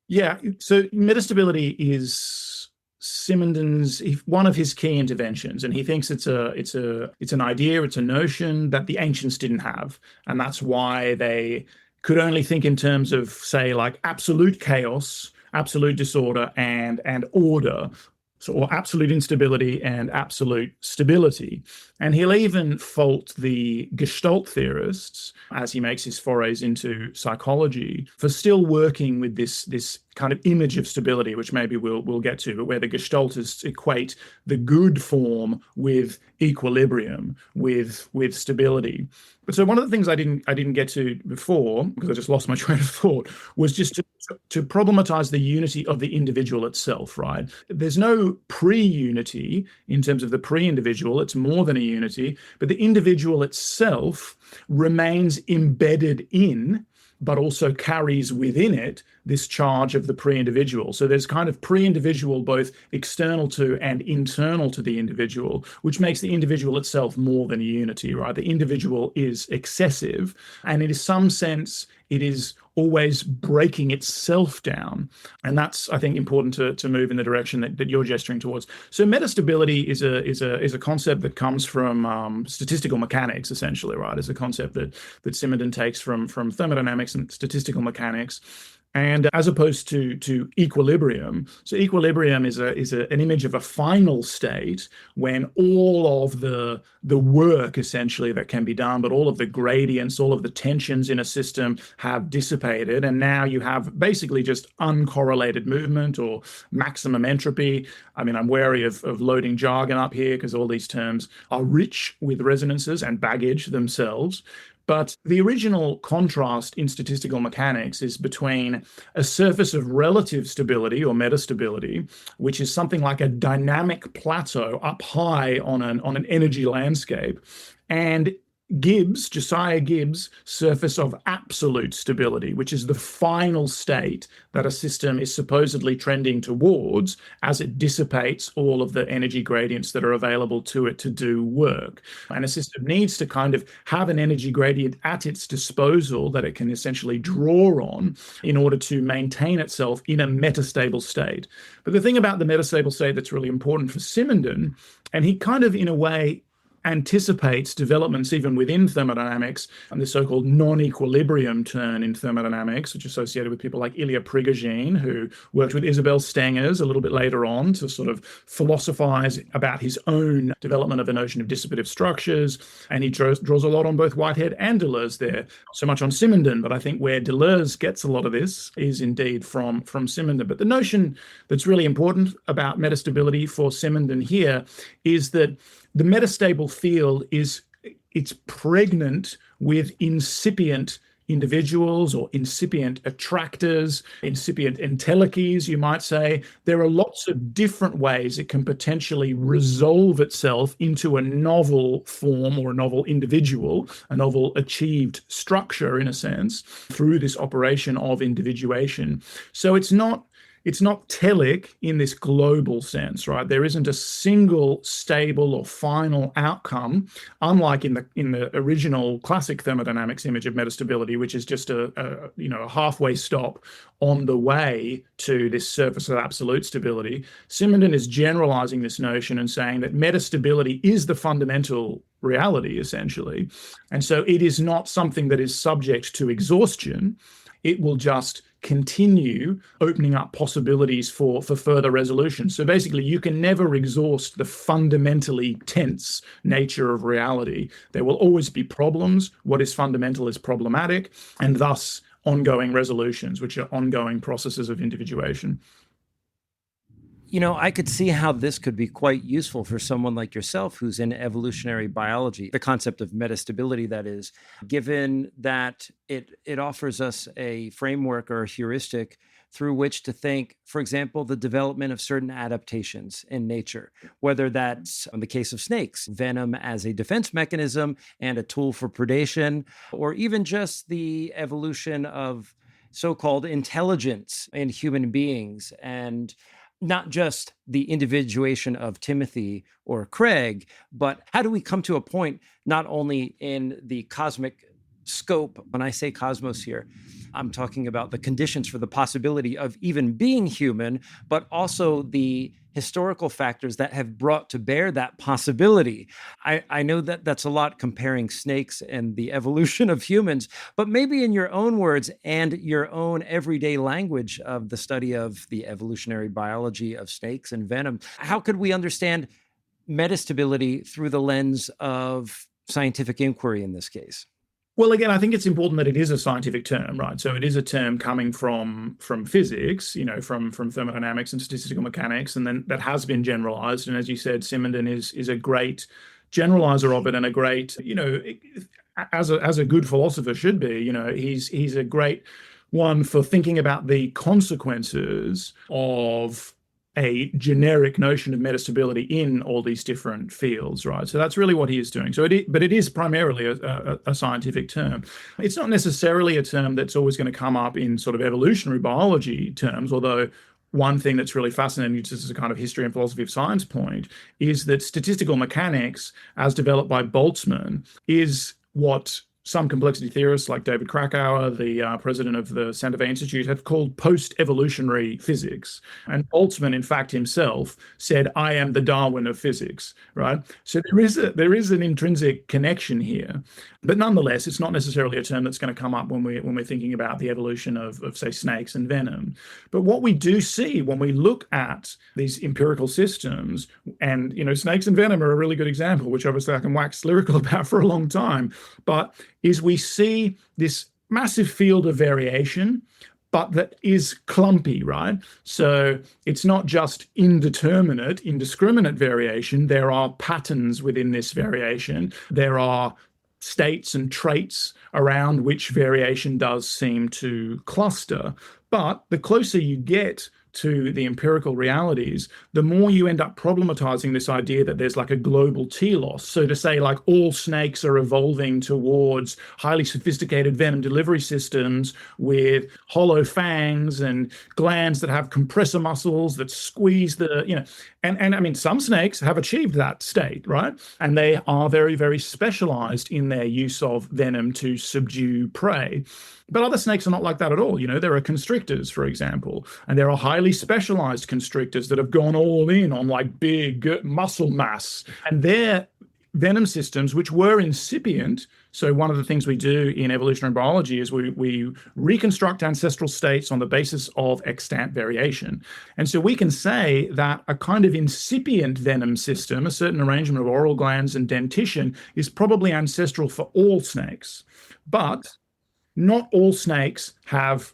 Speaker 3: Yeah, so metastability is Simondon's one of his key interventions, and he thinks it's an idea, it's a notion that the ancients didn't have, and that's why they could only think in terms of, say, like absolute chaos, absolute disorder, and order. So, or absolute instability and absolute stability. And he'll even fault the Gestalt theorists, as he makes his forays into psychology, for still working with this kind of image of stability, which maybe we'll get to, but where the Gestaltists equate the good form with equilibrium, with stability. But so one of the things I didn't get to before, because I just lost my train of thought, was just to problematize the unity of the individual itself, right? There's no pre-unity in terms of the pre-individual. It's more than a unity, but the individual itself remains embedded in, but also carries within it this charge of the pre-individual. So there's kind of pre-individual, both external to and internal to the individual, which makes the individual itself more than a unity, right? The individual is excessive, and in some sense, it is always breaking itself down. And that's, I think, important to move in the direction that you're gesturing towards. So metastability is a concept that comes from statistical mechanics, essentially, right? It's a concept that Simondon takes from thermodynamics and statistical mechanics. And as opposed to equilibrium, so equilibrium is an image of a final state when all of the work essentially that can be done, but all of the gradients, all of the tensions in a system have dissipated, and now you have basically just uncorrelated movement or maximum entropy. I mean, I'm wary of loading jargon up here because all these terms are rich with resonances and baggage themselves. But the original contrast in statistical mechanics is between a surface of relative stability or metastability, which is something like a dynamic plateau up high on an energy landscape, and Josiah Gibbs' surface of absolute stability, which is the final state that a system is supposedly trending towards as it dissipates all of the energy gradients that are available to it to do work. And a system needs to kind of have an energy gradient at its disposal that it can essentially draw on in order to maintain itself in a metastable state. But the thing about the metastable state that's really important for Simondon, and he kind of, in a way, anticipates developments even within thermodynamics and the so-called non-equilibrium turn in thermodynamics, which is associated with people like Ilya Prigogine, who worked with Isabel Stengers a little bit later on to sort of philosophize about his own development of the notion of dissipative structures. And he draws a lot on both Whitehead and Deleuze there, not so much on Simondon, but I think where Deleuze gets a lot of this is indeed from Simondon. But the notion that's really important about metastability for Simondon here is that the metastable field it's pregnant with incipient individuals or incipient attractors, incipient entelechies, you might say. There are lots of different ways it can potentially resolve itself into a novel form or a novel individual, a novel achieved structure, in a sense, through this operation of individuation. So it's not telic in this global sense, right? There isn't a single stable or final outcome, unlike in the original classic thermodynamics image of metastability, which is just a halfway stop on the way to this surface of absolute stability. Simondon is generalizing this notion and saying that metastability is the fundamental reality, essentially. And so it is not something that is subject to exhaustion. It will just continue opening up possibilities for further resolution. So basically, you can never exhaust the fundamentally tense nature of reality. There will always be problems. What is fundamental is problematic, and thus ongoing resolutions, which are ongoing processes of individuation.
Speaker 2: You know, I could see how this could be quite useful for someone like yourself who's in evolutionary biology, the concept of metastability, that is, given that it offers us a framework or a heuristic through which to think, for example, the development of certain adaptations in nature, whether that's, in the case of snakes, venom as a defense mechanism and a tool for predation, or even just the evolution of so-called intelligence in human beings, and not just the individuation of Timothy or Craig, but how do we come to a point not only in the cosmic scope? When I say cosmos here, I'm talking about the conditions for the possibility of even being human, but also the historical factors that have brought to bear that possibility. I know that that's a lot comparing snakes and the evolution of humans, but maybe in your own words and your own everyday language of the study of the evolutionary biology of snakes and venom, how could we understand metastability through the lens of scientific inquiry in this case?
Speaker 3: Well, again, I think it's important that it is a scientific term, right? So it is a term coming from physics, from thermodynamics and statistical mechanics, and then that has been generalized. And as you said, Simondon is a great generalizer of it, and a great, as a good philosopher should be, he's a great one for thinking about the consequences of a generic notion of metastability in all these different fields, right? So that's really what he is doing. But it is primarily a scientific term. It's not necessarily a term that's always going to come up in sort of evolutionary biology terms, although one thing that's really fascinating, just as a kind of history and philosophy of science point, is that statistical mechanics, as developed by Boltzmann, is what some complexity theorists like David Krakauer, the president of the Santa Fe Institute, have called post-evolutionary physics. And Boltzmann, in fact, himself said, "I am the Darwin of physics," right? So there is an intrinsic connection here. But nonetheless, it's not necessarily a term that's going to come up when we're thinking about the evolution of say, snakes and venom. But what we do see when we look at these empirical systems, and snakes and venom are a really good example, which obviously I can wax lyrical about for a long time, but is we see this massive field of variation, but that is clumpy, right? So it's not just indeterminate, indiscriminate variation. There are patterns within this variation. There are states and traits around which variation does seem to cluster. But the closer you get to the empirical realities, the more you end up problematizing this idea that there's like a global telos. So to say like all snakes are evolving towards highly sophisticated venom delivery systems with hollow fangs and glands that have compressor muscles that squeeze and I mean, some snakes have achieved that state, right? And they are very, very specialized in their use of venom to subdue prey. But other snakes are not like that at all. There are constrictors, for example, and there are highly specialized constrictors that have gone all in on like big muscle mass. And their venom systems, which were incipient. So one of the things we do in evolutionary biology is we reconstruct ancestral states on the basis of extant variation. And so we can say that a kind of incipient venom system, a certain arrangement of oral glands and dentition, is probably ancestral for all snakes. But not all snakes have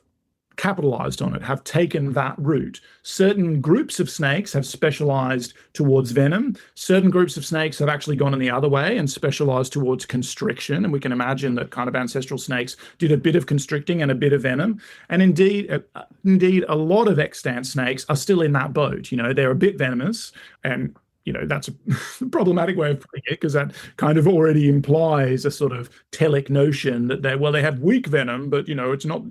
Speaker 3: capitalized on it, have taken that route. Certain groups of snakes have specialized towards venom. Certain groups of snakes have actually gone in the other way and specialized towards constriction. And we can imagine that kind of ancestral snakes did a bit of constricting and a bit of venom. And indeed, a lot of extant snakes are still in that boat. They're a bit venomous, and that's a problematic way of putting it, because that kind of already implies a sort of telic notion that they have weak venom, but it's not.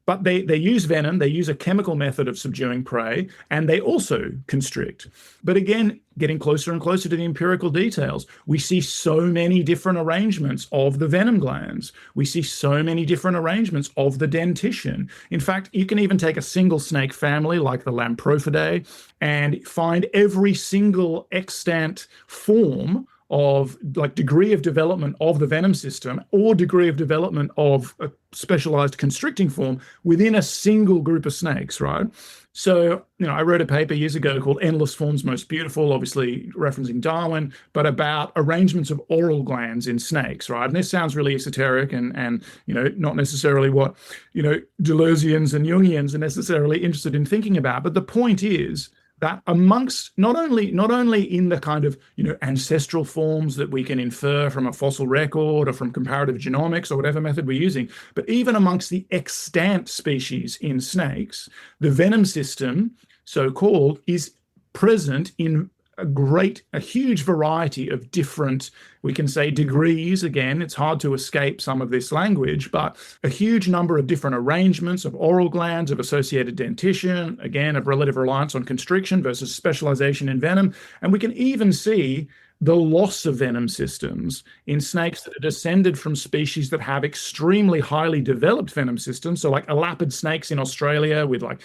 Speaker 3: But they use venom, they use a chemical method of subduing prey, and they also constrict. But again, getting closer and closer to the empirical details, we see so many different arrangements of the venom glands. We see so many different arrangements of the dentition. In fact, you can even take a single snake family like the Lamprophilidae and find every single extant form of like degree of development of the venom system or degree of development of a specialized constricting form within a single group of snakes, right? So, I wrote a paper years ago called Endless Forms Most Beautiful, obviously referencing Darwin, but about arrangements of oral glands in snakes, right? And this sounds really esoteric and not necessarily what, Deleuzians and Jungians are necessarily interested in thinking about. But the point is that amongst not only in the kind of ancestral forms that we can infer from a fossil record or from comparative genomics or whatever method we're using, but even amongst the extant species in snakes, the venom system, so called, is present in a huge variety of different, we can say degrees. Again, it's hard to escape some of this language, but a huge number of different arrangements of oral glands, of associated dentition, again, of relative reliance on constriction versus specialization in venom. And we can even see the loss of venom systems in snakes that are descended from species that have extremely highly developed venom systems. So like elapid snakes in Australia with like,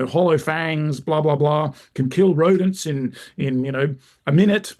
Speaker 3: hollow fangs, blah, blah, blah, can kill rodents in a minute.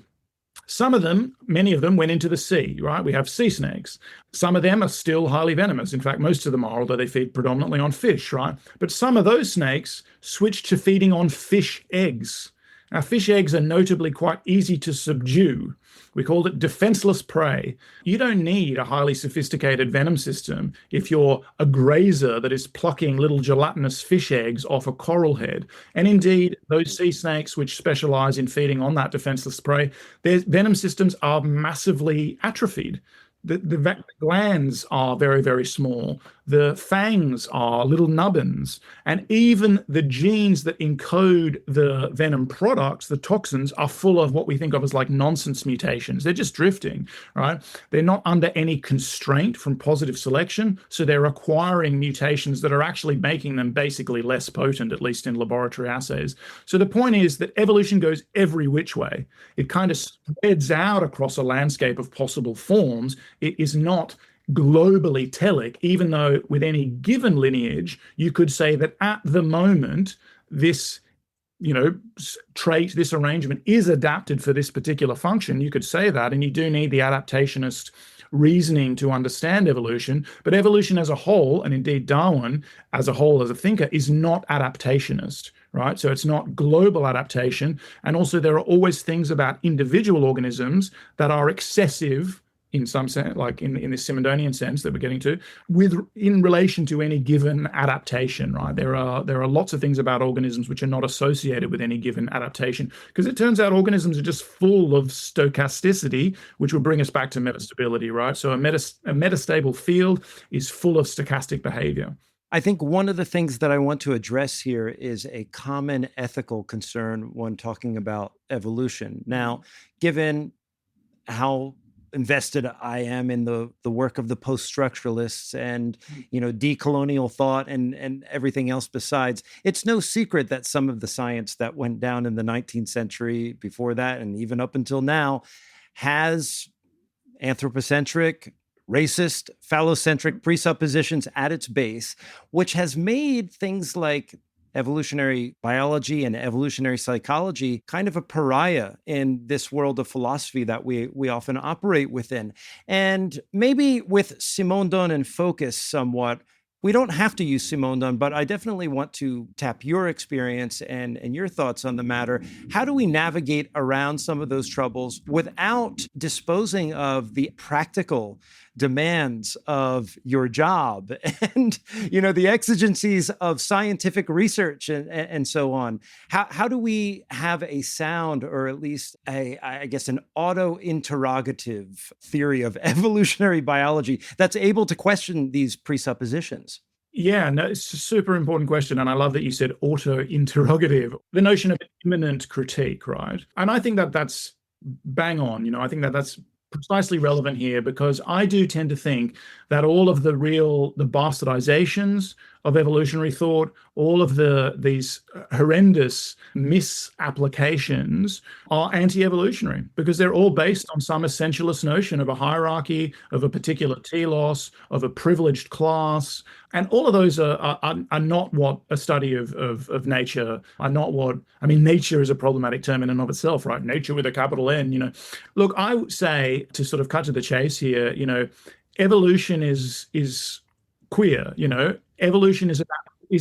Speaker 3: Some of them, many of them went into the sea, right? We have sea snakes. Some of them are still highly venomous. In fact, most of them are, although they feed predominantly on fish, right? But some of those snakes switched to feeding on fish eggs. Now, fish eggs are notably quite easy to subdue. We called it defenseless prey. You don't need a highly sophisticated venom system if you're a grazer that is plucking little gelatinous fish eggs off a coral head. And indeed, those sea snakes which specialize in feeding on that defenseless prey, their venom systems are massively atrophied. The glands are very, very small. The fangs are little nubbins. And even the genes that encode the venom products, the toxins, are full of what we think of as like nonsense mutations. They're just drifting, right? They're not under any constraint from positive selection. So they're acquiring mutations that are actually making them basically less potent, at least in laboratory assays. So the point is that evolution goes every which way. It kind of spreads out across a landscape of possible forms. It is not globally telic, even though with any given lineage, you could say that at the moment, this trait, this arrangement is adapted for this particular function. You could say that, and you do need the adaptationist reasoning to understand evolution. But evolution as a whole, and indeed Darwin as a whole as a thinker, is not adaptationist, right? So it's not global adaptation. And also there are always things about individual organisms that are excessive in some sense, like in this Simondonian sense that we're getting to, in relation to any given adaptation, right? There are lots of things about organisms which are not associated with any given adaptation, because it turns out organisms are just full of stochasticity, which will bring us back to metastability, right? So a metastable field is full of stochastic behavior.
Speaker 2: I think one of the things that I want to address here is a common ethical concern when talking about evolution. Now, given how invested I am in the work of the post-structuralists and decolonial thought and everything else besides, it's no secret that some of the science that went down in the 19th century, before that, and even up until now, has anthropocentric, racist, phallocentric presuppositions at its base, which has made things like evolutionary biology and evolutionary psychology kind of a pariah in this world of philosophy that we often operate within. And maybe with Simondon in focus somewhat, we don't have to use Simondon, but I definitely want to tap your experience and your thoughts on the matter. How do we navigate around some of those troubles without disposing of the practical demands of your job and, the exigencies of scientific research and so on? How do we have a sound, or at least an auto-interrogative theory of evolutionary biology that's able to question these presuppositions?
Speaker 3: Yeah, no, it's a super important question. And I love that you said auto-interrogative, the notion of immanent critique, right? And I think that that's bang on. I think that that's precisely relevant here, because I do tend to think that all of the bastardizations of evolutionary thought, all of these horrendous misapplications are anti-evolutionary, because they're all based on some essentialist notion of a hierarchy, of a particular telos, of a privileged class. And all of those are not what a study of nature are not what, nature is a problematic term in and of itself, right? Nature with a capital N, Look, I would say, to sort of cut to the chase here, evolution is queer, Evolution is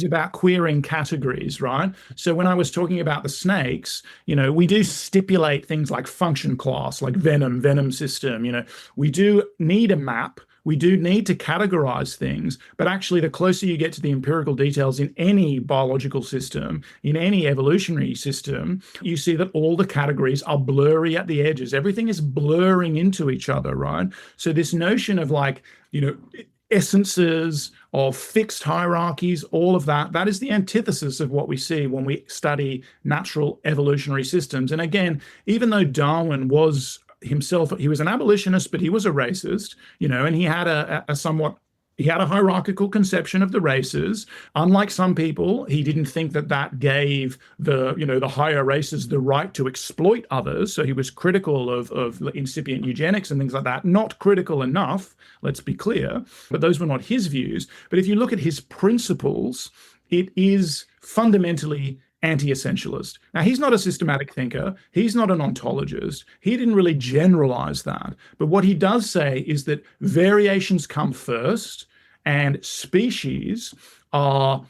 Speaker 3: about queering categories, right? So when I was talking about the snakes, we do stipulate things like function class, like venom system, we do need a map. We do need to categorize things, but actually the closer you get to the empirical details in any biological system, in any evolutionary system, you see that all the categories are blurry at the edges. Everything is blurring into each other, right? So this notion of essences, of fixed hierarchies, all of that. That is the antithesis of what we see when we study natural evolutionary systems. And again, even though Darwin was himself, he was an abolitionist, but he was a racist, and he had he had a hierarchical conception of the races. Unlike some people, he didn't think that that gave the higher races the right to exploit others. So he was critical of incipient eugenics and things like that. Not critical enough, let's be clear, but those were not his views. But if you look at his principles, it is fundamentally anti-essentialist. Now, he's not a systematic thinker. He's not an ontologist. He didn't really generalize that. But what he does say is that variations come first and species are,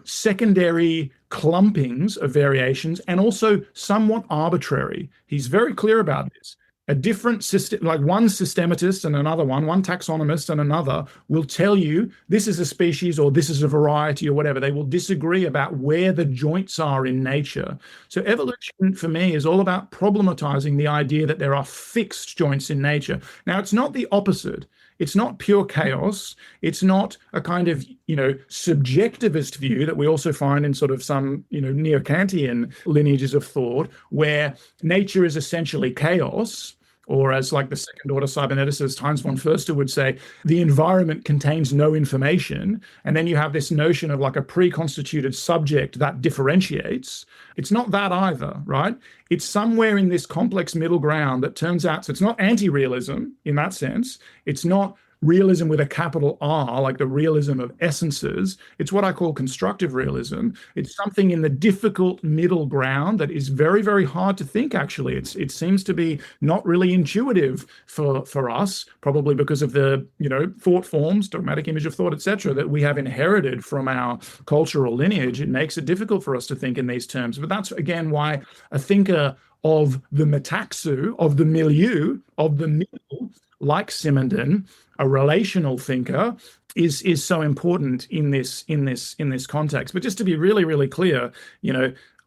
Speaker 3: secondary clumpings of variations and also somewhat arbitrary. He's very clear about this. A different system, like one systematist and another one taxonomist and another, will tell you this is a species or this is a variety or whatever. They will disagree about where the joints are in nature. So evolution for me is all about problematizing the idea that there are fixed joints in nature. Now, it's not the opposite. It's not pure chaos. It's not a kind of, subjectivist view that we also find in sort of some, neo-Kantian lineages of thought, where nature is essentially chaos. Or as like the second order cyberneticist Heinz von Förster would say, the environment contains no information. And then you have this notion of like a pre-constituted subject that differentiates. It's not that either, right? It's somewhere in this complex middle ground that turns out, so it's not anti-realism in that sense. It's not realism with a capital R, like the realism of essences. It's what I call constructive realism. It's something in the difficult middle ground that is very, very hard to think, actually. It seems to be not really intuitive for us, probably because of the, thought forms, dogmatic image of thought, etc., that we have inherited from our cultural lineage. It makes it difficult for us to think in these terms. But that's, again, why a thinker of the metaxu, of the milieu, of the middle, like Simondon, a relational thinker, is so important in this context. But just to be really, really clear,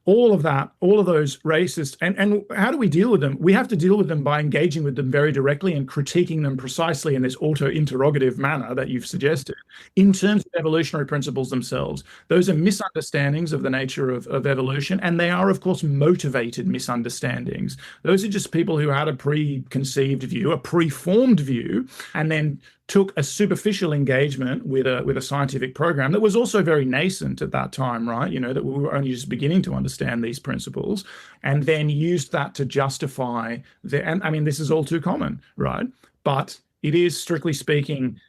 Speaker 3: all of those racists, and how do we deal with them? We have to deal with them by engaging with them very directly and critiquing them precisely in this auto-interrogative manner that you've suggested, in terms of evolutionary principles themselves. Those are misunderstandings of the nature of evolution, and they are, of course, motivated misunderstandings. Those are just people who had a preconceived view, a preformed view, and then took a superficial engagement with a scientific program that was also very nascent at that time, right? That we were only just beginning to understand these principles, and then used that to justify and I mean, this is all too common, right? But it is, strictly speaking,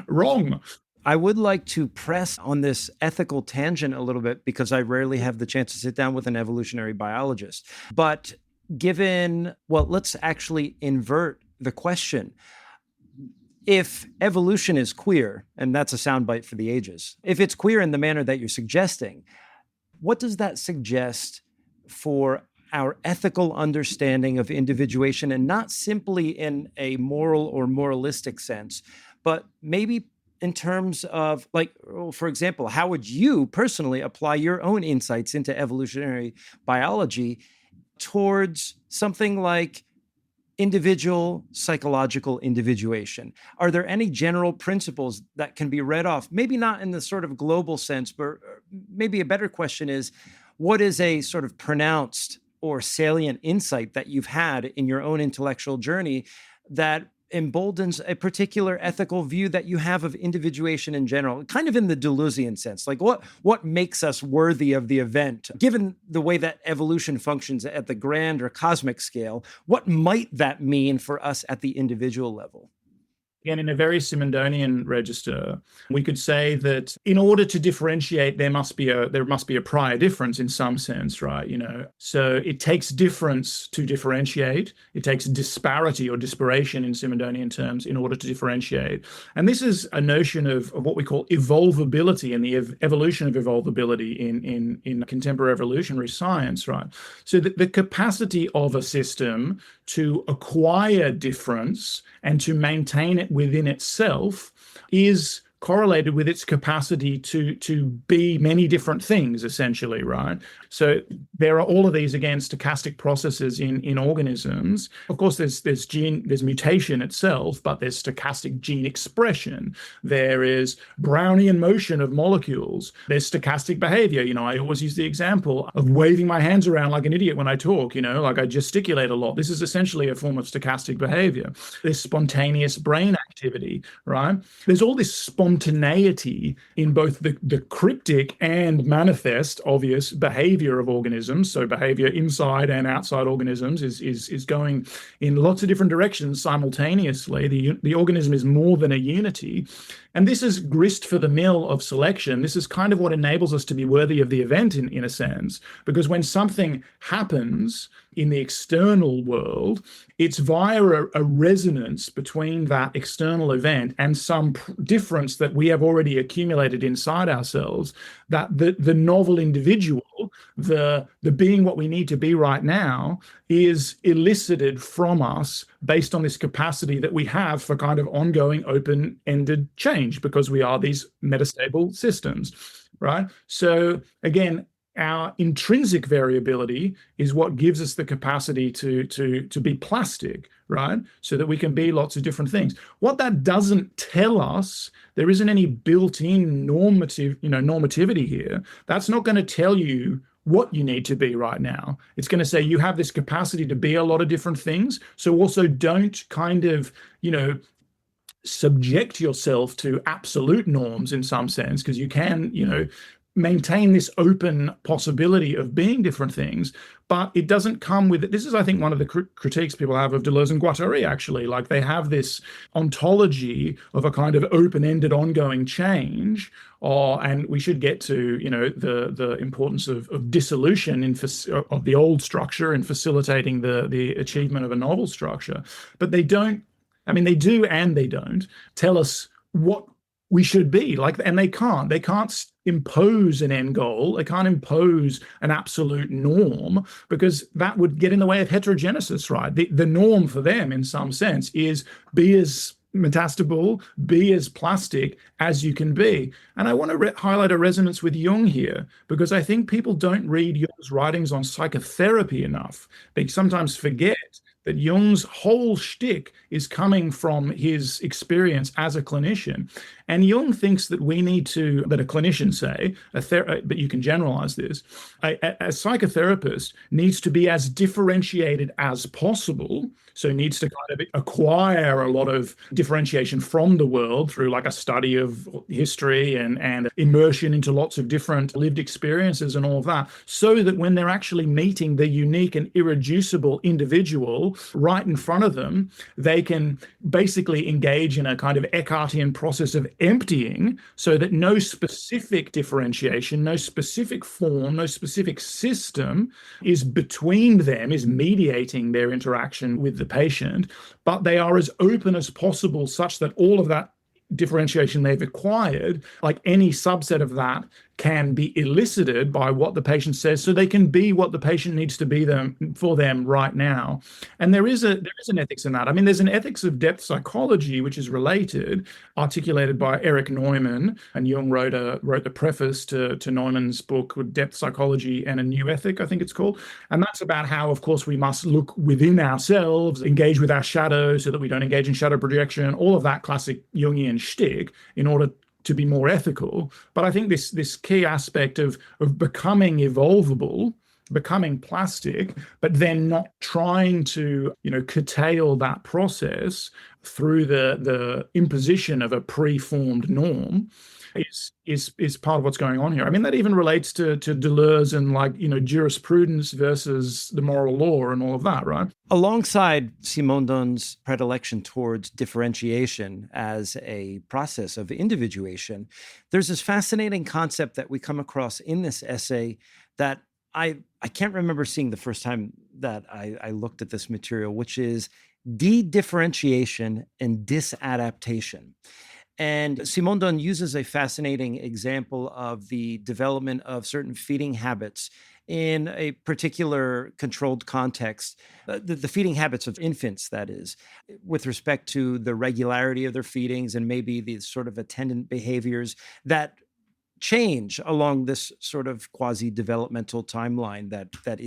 Speaker 3: wrong.
Speaker 2: I would like to press on this ethical tangent a little bit because I rarely have the chance to sit down with an evolutionary biologist. But let's actually invert the question. If evolution is queer, and that's a soundbite for the ages, if it's queer in the manner that you're suggesting, what does that suggest for our ethical understanding of individuation, and not simply in a moral or moralistic sense, but maybe in terms of, like, for example, how would you personally apply your own insights into evolutionary biology towards something like individual psychological individuation? Are there any general principles that can be read off? Maybe not in the sort of global sense, but maybe a better question is, what is a sort of pronounced or salient insight that you've had in your own intellectual journey that emboldens a particular ethical view that you have of individuation in general, kind of in the Deleuzian sense? Like what makes us worthy of the event? Given the way that evolution functions at the grand or cosmic scale, what might that mean for us at the individual level?
Speaker 3: Again, in a very Simondonian register, we could say that in order to differentiate, there must be a prior difference in some sense, right? So it takes difference to differentiate. It takes disparity or disparation in Simondonian terms in order to differentiate. And this is a notion of what we call evolvability and the evolution of evolvability in contemporary evolutionary science, right? So the capacity of a system to acquire difference and to maintain it within itself is correlated with its capacity to be many different things, essentially, right? So there are all of these, again, stochastic processes in organisms. Of course, there's mutation itself, but there's stochastic gene expression. There is Brownian motion of molecules. There's stochastic behavior. I always use the example of waving my hands around like an idiot when I talk, like I gesticulate a lot. This is essentially a form of stochastic behavior. There's spontaneous brain activity, right? There's all this spontaneity in both the cryptic and manifest, obvious behavior of organisms. So behavior inside and outside organisms is going in lots of different directions simultaneously. The organism is more than a unity. And this is grist for the mill of selection. This is kind of what enables us to be worthy of the event in a sense, because when something happens in the external world, it's via a resonance between that external event and some difference that we have already accumulated inside ourselves, that the novel individual, the being what we need to be right now, is elicited from us based on this capacity that we have for kind of ongoing open-ended change, because we are these metastable systems, right? So again, our intrinsic variability is what gives us the capacity to be plastic, right? So that we can be lots of different things. What that doesn't tell us, there isn't any built-in normativity here. That's not going to tell you what you need to be right now. It's going to say you have this capacity to be a lot of different things. So also don't kind of, subject yourself to absolute norms in some sense, because you can, maintain this open possibility of being different things, but it doesn't come with it. This is, I think, one of the critiques people have of Deleuze and Guattari, actually. Like, they have this ontology of a kind of open-ended ongoing change, and we should get to, the importance of dissolution of the old structure in facilitating the achievement of a novel structure. But they don't, they do and they don't tell us what we should be like, and they can't impose an end goal. They can't impose an absolute norm, because that would get in the way of heterogenesis, right? The norm for them, in some sense, is be as metastable, be as plastic as you can be. And I want to highlight a resonance with Jung here, because I think people don't read Jung's writings on psychotherapy enough. They sometimes forget that Jung's whole shtick is coming from his experience as a clinician. And Jung thinks that that a clinician, say, but you can generalize this, a psychotherapist needs to be as differentiated as possible. So needs to kind of acquire a lot of differentiation from the world through like a study of history and immersion into lots of different lived experiences and all of that, so that when they're actually meeting the unique and irreducible individual right in front of them, they can basically engage in a kind of Eckhart-ian process of emptying, so that no specific differentiation, no specific form, no specific system is between them, is mediating their interaction with the patient, but they are as open as possible, such that all of that differentiation they've acquired, like any subset of that, can be elicited by what the patient says, so they can be what the patient needs to be for them right now. And there is an ethics in that. There's an ethics of depth psychology, which is related, articulated by Erich Neumann, and Jung wrote the preface to Neumann's book, Depth Psychology and a New Ethic, I think it's called. And that's about how, of course, we must look within ourselves, engage with our shadow so that we don't engage in shadow projection, all of that classic Jungian shtick, in order to be more ethical. But I think this key aspect of becoming evolvable, becoming plastic, but then not trying to, curtail that process through the imposition of a preformed norm, is part of what's going on here. That even relates to Deleuze and jurisprudence versus the moral law and all of that, right?
Speaker 2: Alongside Simondon's predilection towards differentiation as a process of individuation, there's this fascinating concept that we come across in this essay that I can't remember seeing the first time that I looked at this material, which is de-differentiation and disadaptation. And Simondon uses a fascinating example of the development of certain feeding habits in a particular controlled context, the feeding habits of infants, that is, with respect to the regularity of their feedings and maybe these sort of attendant behaviors that change along this sort of quasi-developmental timeline that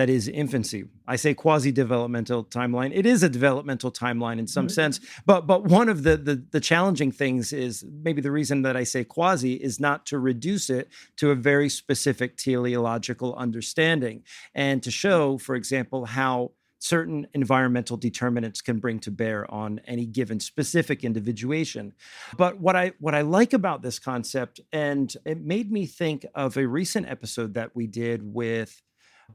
Speaker 2: is infancy. I say quasi-developmental timeline. It is a developmental timeline in some sense, but one of the challenging things is maybe the reason that I say quasi is not to reduce it to a very specific teleological understanding and to show, for example, how certain environmental determinants can bring to bear on any given specific individuation. But what I like about this concept, and it made me think of a recent episode that we did with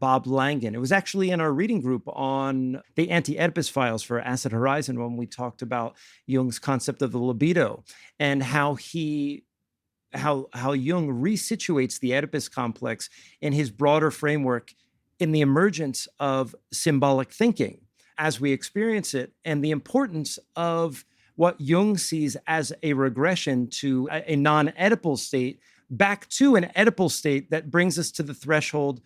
Speaker 2: Bob Langan. It was actually in our reading group on the anti-Oedipus files for Acid Horizon when we talked about Jung's concept of the libido and how Jung resituates the Oedipus complex in his broader framework in the emergence of symbolic thinking as we experience it, and the importance of what Jung sees as a regression to a non-Oedipal state back to an Oedipal state that brings us to the threshold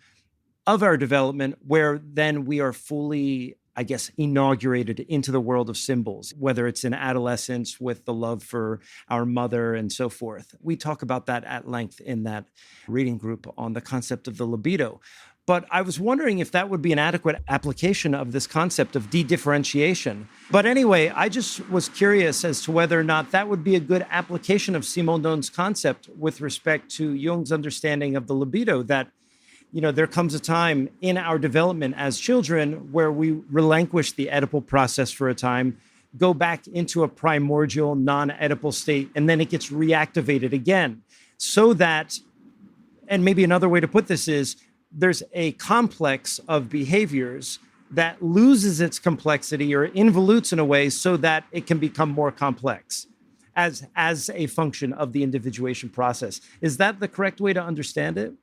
Speaker 2: of our development where then we are fully, I guess, inaugurated into the world of symbols, whether it's in adolescence with the love for our mother and so forth. We talk about that at length in that reading group on the concept of the libido. But I was wondering if that would be an adequate application of this concept of de-differentiation. But anyway, I just was curious as to whether or not that would be a good application of Simondon's concept with respect to Jung's understanding of the libido, that there comes a time in our development as children where we relinquish the Oedipal process for a time, go back into a primordial non-Oedipal state, and then it gets reactivated again. So that, and maybe another way to put this is, there's a complex of behaviors that loses its complexity or involutes in a way so that it can become more complex as a function of the individuation process. Is that the correct way to understand it?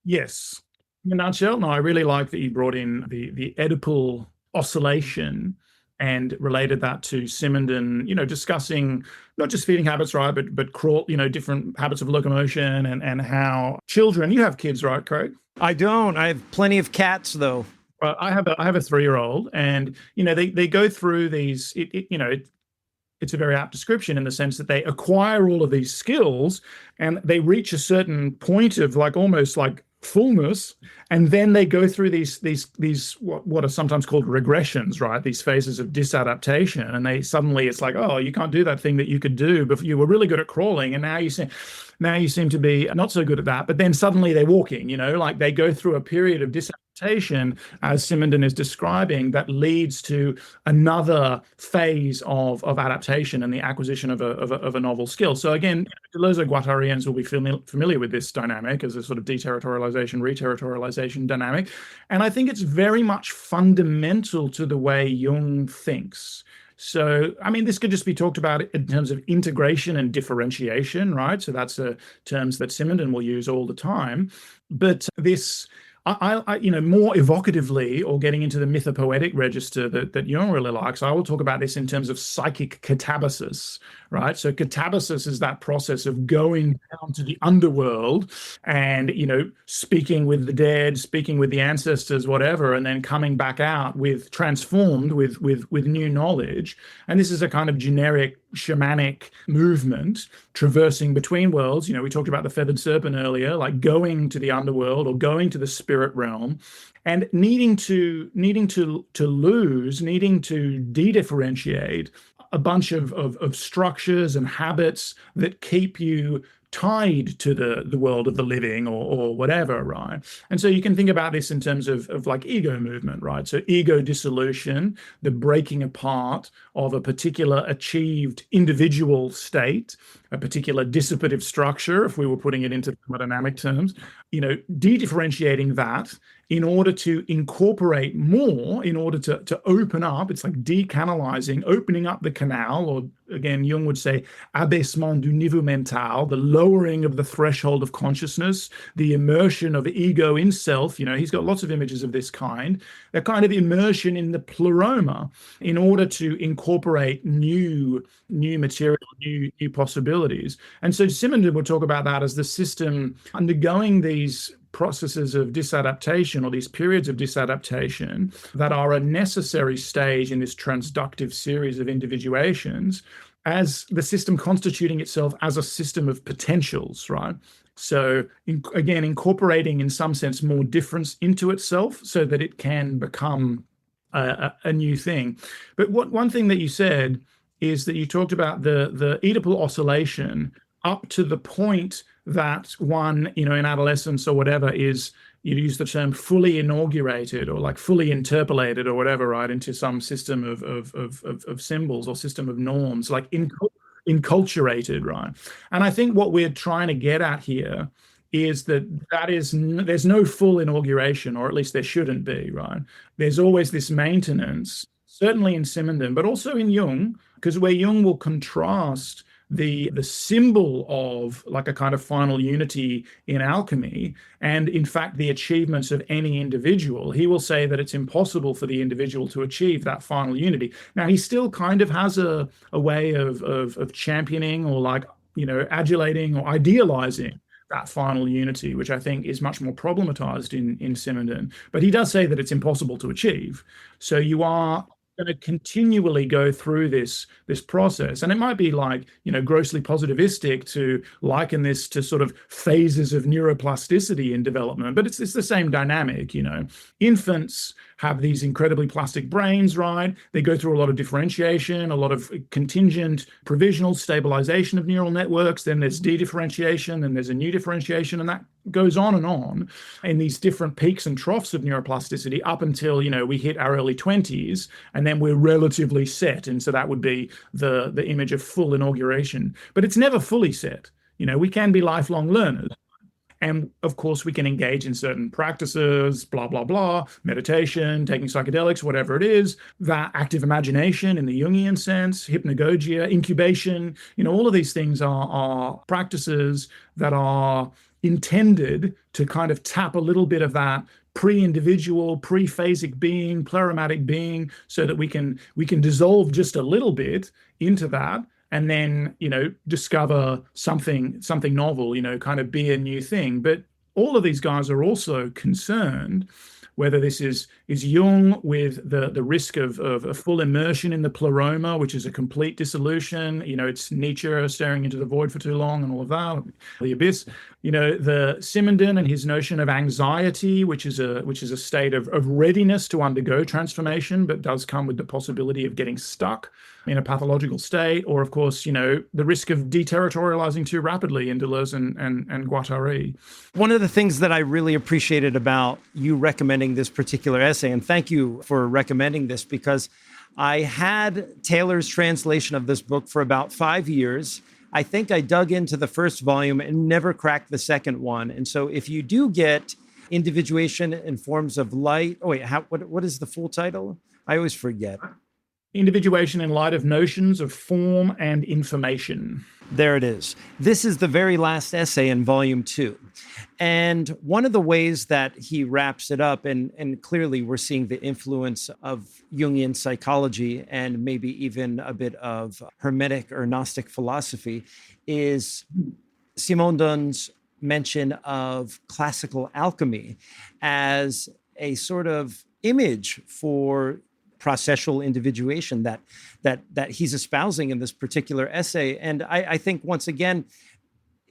Speaker 3: Yes. In a nutshell, no, I really like that you brought in the Oedipal oscillation and related that to Simondon, discussing not just feeding habits, right, but crawl, different habits of locomotion and how children, you have kids, right, Craig?
Speaker 2: I don't. I have plenty of cats, though.
Speaker 3: Well, I have a 3-year-old, and they go through these. It's a very apt description in the sense that they acquire all of these skills, and they reach a certain point of almost like fullness, and then they go through these what are sometimes called regressions, right? These phases of disadaptation, and it's like, oh, you can't do that thing that you could do before. You were really good at crawling, and now you seem to be not so good at that. But then suddenly they're walking, like they go through a period of disadaptation, as Simondon is describing, that leads to another phase of adaptation and the acquisition of a novel skill. So again, Deleuze-Guattarians will be familiar with this dynamic as a sort of deterritorialization, reterritorialization dynamic. And I think it's very much fundamental to the way Jung thinks. So, I mean, this could just be talked about in terms of integration and differentiation, right? So that's terms that Simondon will use all the time. But this, more evocatively, or getting into the mythopoetic register that Jung really likes, I will talk about this in terms of psychic catabasis, right? So catabasis is that process of going down to the underworld and, speaking with the dead, speaking with the ancestors, whatever, and then coming back out transformed with new knowledge. And this is a kind of generic shamanic movement traversing between worlds. We talked about the feathered serpent earlier, like going to the underworld or going to the spirit realm, and needing to de-differentiate a bunch of structures and habits that keep you tied to the world of the living or whatever, right? And so you can think about this in terms of like ego movement, right? So ego dissolution, the breaking apart of a particular achieved individual state, a particular dissipative structure, if we were putting it into thermodynamic terms, de-differentiating that in order to incorporate more, in order to open up. It's like decanalizing, opening up the canal, or again, Jung would say abaissement du niveau mental, the lowering of the threshold of consciousness, the immersion of ego in self. He's got lots of images of this kind, that kind of immersion in the pleroma in order to incorporate new material, new possibilities. And so Simondon would talk about that as the system undergoing these processes of disadaptation, or these periods of disadaptation, that are a necessary stage in this transductive series of individuations, as the system constituting itself as a system of potentials, right? So again, incorporating in some sense more difference into itself so that it can become a new thing. But one thing that you said is that you talked about the Oedipal oscillation up to the point that one, in adolescence or whatever, is, you use the term fully inaugurated, or like fully interpolated or whatever, right, into some system of symbols or system of norms, like enculturated, right? And I think what we're trying to get at here is there's no full inauguration, or at least there shouldn't be, right? There's always this maintenance, certainly in Simondon, but also in Jung, because where Jung will contrast the symbol of like a kind of final unity in alchemy, and in fact the achievements of any individual, he will say that it's impossible for the individual to achieve that final unity. Now, he still kind of has a way of championing, or like, adulating or idealizing that final unity, which I think is much more problematized in Simondon. But he does say that it's impossible to achieve. So you are going to continually go through this process, and it might be like, grossly positivistic to liken this to sort of phases of neuroplasticity in development, but it's the same dynamic. Infants have these incredibly plastic brains, right? They go through a lot of differentiation, a lot of contingent provisional stabilization of neural networks, then there's de-differentiation, then there's a new differentiation, and that goes on and on in these different peaks and troughs of neuroplasticity up until, we hit our early 20s, and then we're relatively set. And so that would be the image of full inauguration. But it's never fully set. We can be lifelong learners. And of course, we can engage in certain practices, blah, blah, blah, meditation, taking psychedelics, whatever it is, that active imagination in the Jungian sense, hypnagogia, incubation, all of these things are practices that are intended to kind of tap a little bit of that pre-individual, pre-phasic being, plurimatic being, so that we can dissolve just a little bit into that, and then, discover something novel, kind of be a new thing. But all of these guys are also concerned, whether this is Jung with the risk of a full immersion in the pleroma, which is a complete dissolution. It's Nietzsche staring into the void for too long and all of that, the abyss. The Simondon and his notion of anxiety, which is a state of readiness to undergo transformation, but does come with the possibility of getting stuck in a pathological state, or of course, the risk of deterritorializing too rapidly in Deleuze and Guattari.
Speaker 2: One of the things that I really appreciated about you recommending this particular essay, and thank you for recommending this, because I had Taylor's translation of this book for about 5 years. I think I dug into the first volume and never cracked the second one. And so if you do get Individuation in Forms of Light, what is the full title? I always forget.
Speaker 3: Individuation in Light of Notions of Form and Information.
Speaker 2: There it is. This is the very last essay in volume 2. And one of the ways that he wraps it up, and clearly we're seeing the influence of Jungian psychology and maybe even a bit of Hermetic or Gnostic philosophy, is Simondon's mention of classical alchemy as a sort of image for processual individuation that he's espousing in this particular essay. And I think, once again,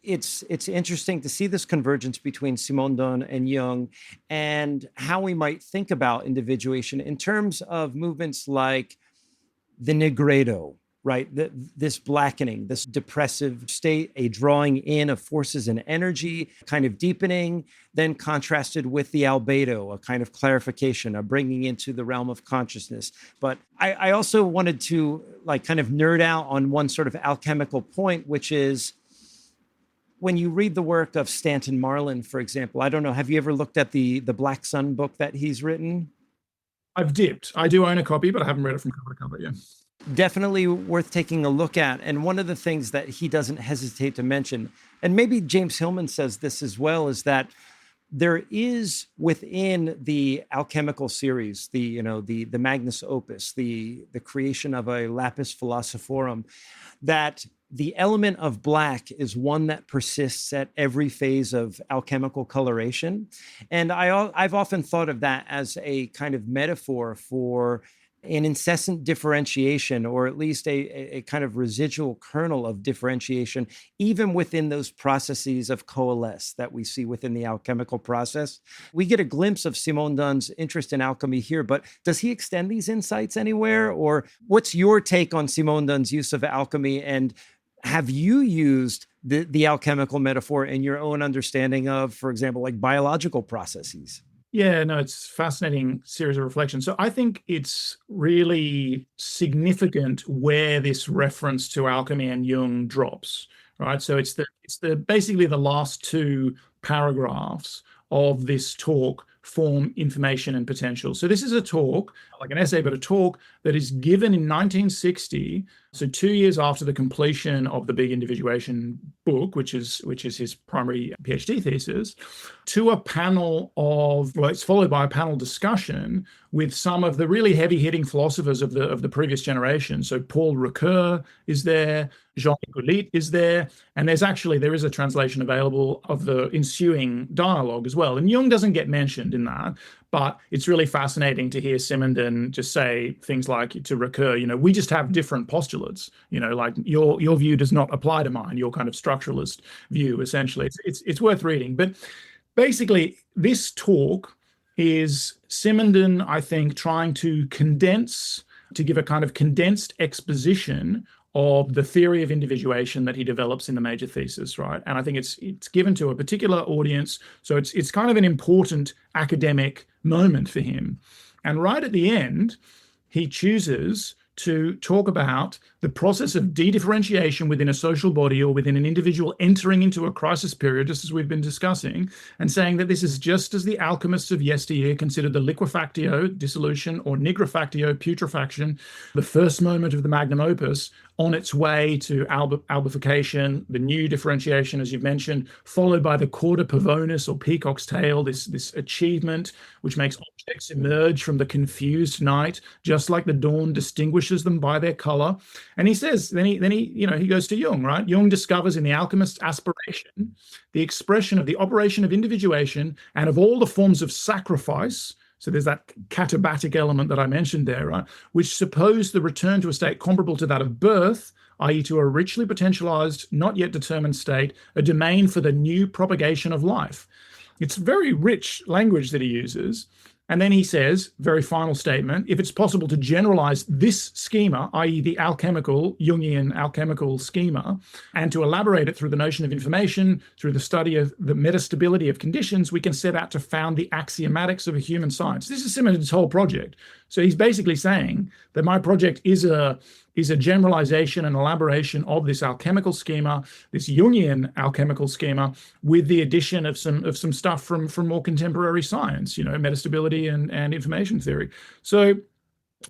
Speaker 2: it's interesting to see this convergence between Simondon and Jung, and how we might think about individuation in terms of movements like the Negredo, right? This blackening, this depressive state, a drawing in of forces and energy, kind of deepening, then contrasted with the albedo, a kind of clarification, a bringing into the realm of consciousness. But I also wanted to kind of nerd out on one sort of alchemical point, which is when you read the work of Stanton Marlin, for example. I don't know, have you ever looked at the Black Sun book that he's written?
Speaker 3: I've dipped. I do own a copy, but I haven't read it from cover to cover, yeah.
Speaker 2: Definitely worth taking a look at. And one of the things that he doesn't hesitate to mention, and maybe James Hillman says this as well, is that there is within the alchemical series, the magnus opus, the creation of a lapis philosophorum, that the element of black is one that persists at every phase of alchemical coloration. And I've often thought of that as a kind of metaphor for an incessant differentiation, or at least a kind of residual kernel of differentiation, even within those processes of coalesce that we see within the alchemical process. We get a glimpse of Simondon's interest in alchemy here, but does he extend these insights anywhere? Or what's your take on Simondon's use of alchemy? And have you used the alchemical metaphor in your own understanding of, for example, like biological processes?
Speaker 3: Yeah, no, it's a fascinating series of reflections. So I think it's really significant where this reference to alchemy and Jung drops, right? So it's the basically the last two paragraphs of this talk form information and potential. So this is a talk, like an essay, but a talk that is given in 1960, so 2 years after the completion of the big Individuation book, which is his primary PhD thesis, to a panel of, well, it's followed by a panel discussion with some of the really heavy-hitting philosophers of the previous generation. So Paul Ricoeur is there, Jean is there, and there is a translation available of the ensuing dialogue as well. And Jung doesn't get mentioned in that, but it's really fascinating to hear Simondon just say things like to Ricoeur, we just have different postulates, like your view does not apply to mine, your kind of structuralist view, essentially. It's worth reading. But basically, this talk is Simondon, I think, trying to give a kind of condensed exposition of the theory of individuation that he develops in the major thesis, right? And I think it's given to a particular audience, so it's kind of an important academic moment for him. And right at the end, he chooses to talk about the process of de-differentiation within a social body or within an individual entering into a crisis period, just as we've been discussing, and saying that this is just as the alchemists of yesteryear considered the liquefactio, dissolution, or nigrefactio, putrefaction, the first moment of the magnum opus, on its way to albification, the new differentiation, as you've mentioned, followed by the cauda pavonis or peacock's tail, this achievement which makes objects emerge from the confused night, just like the dawn distinguishes them by their color. And he says, then he goes to Jung, right? Jung discovers in the alchemist's aspiration the expression of the operation of individuation and of all the forms of sacrifice. So there's that katabatic element that I mentioned there, right? Which suppose the return to a state comparable to that of birth, i.e. to a richly potentialized, not yet determined state, a domain for the new propagation of life. It's very rich language that he uses. And then he says, very final statement, if it's possible to generalize this schema, i.e. the alchemical, Jungian alchemical schema, and to elaborate it through the notion of information, through the study of the metastability of conditions, we can set out to found the axiomatics of a human science. This is Simondon's whole project. So he's basically saying that my project is a generalization and elaboration of this alchemical schema, this Jungian alchemical schema, with the addition of some stuff from more contemporary science, metastability and information theory. So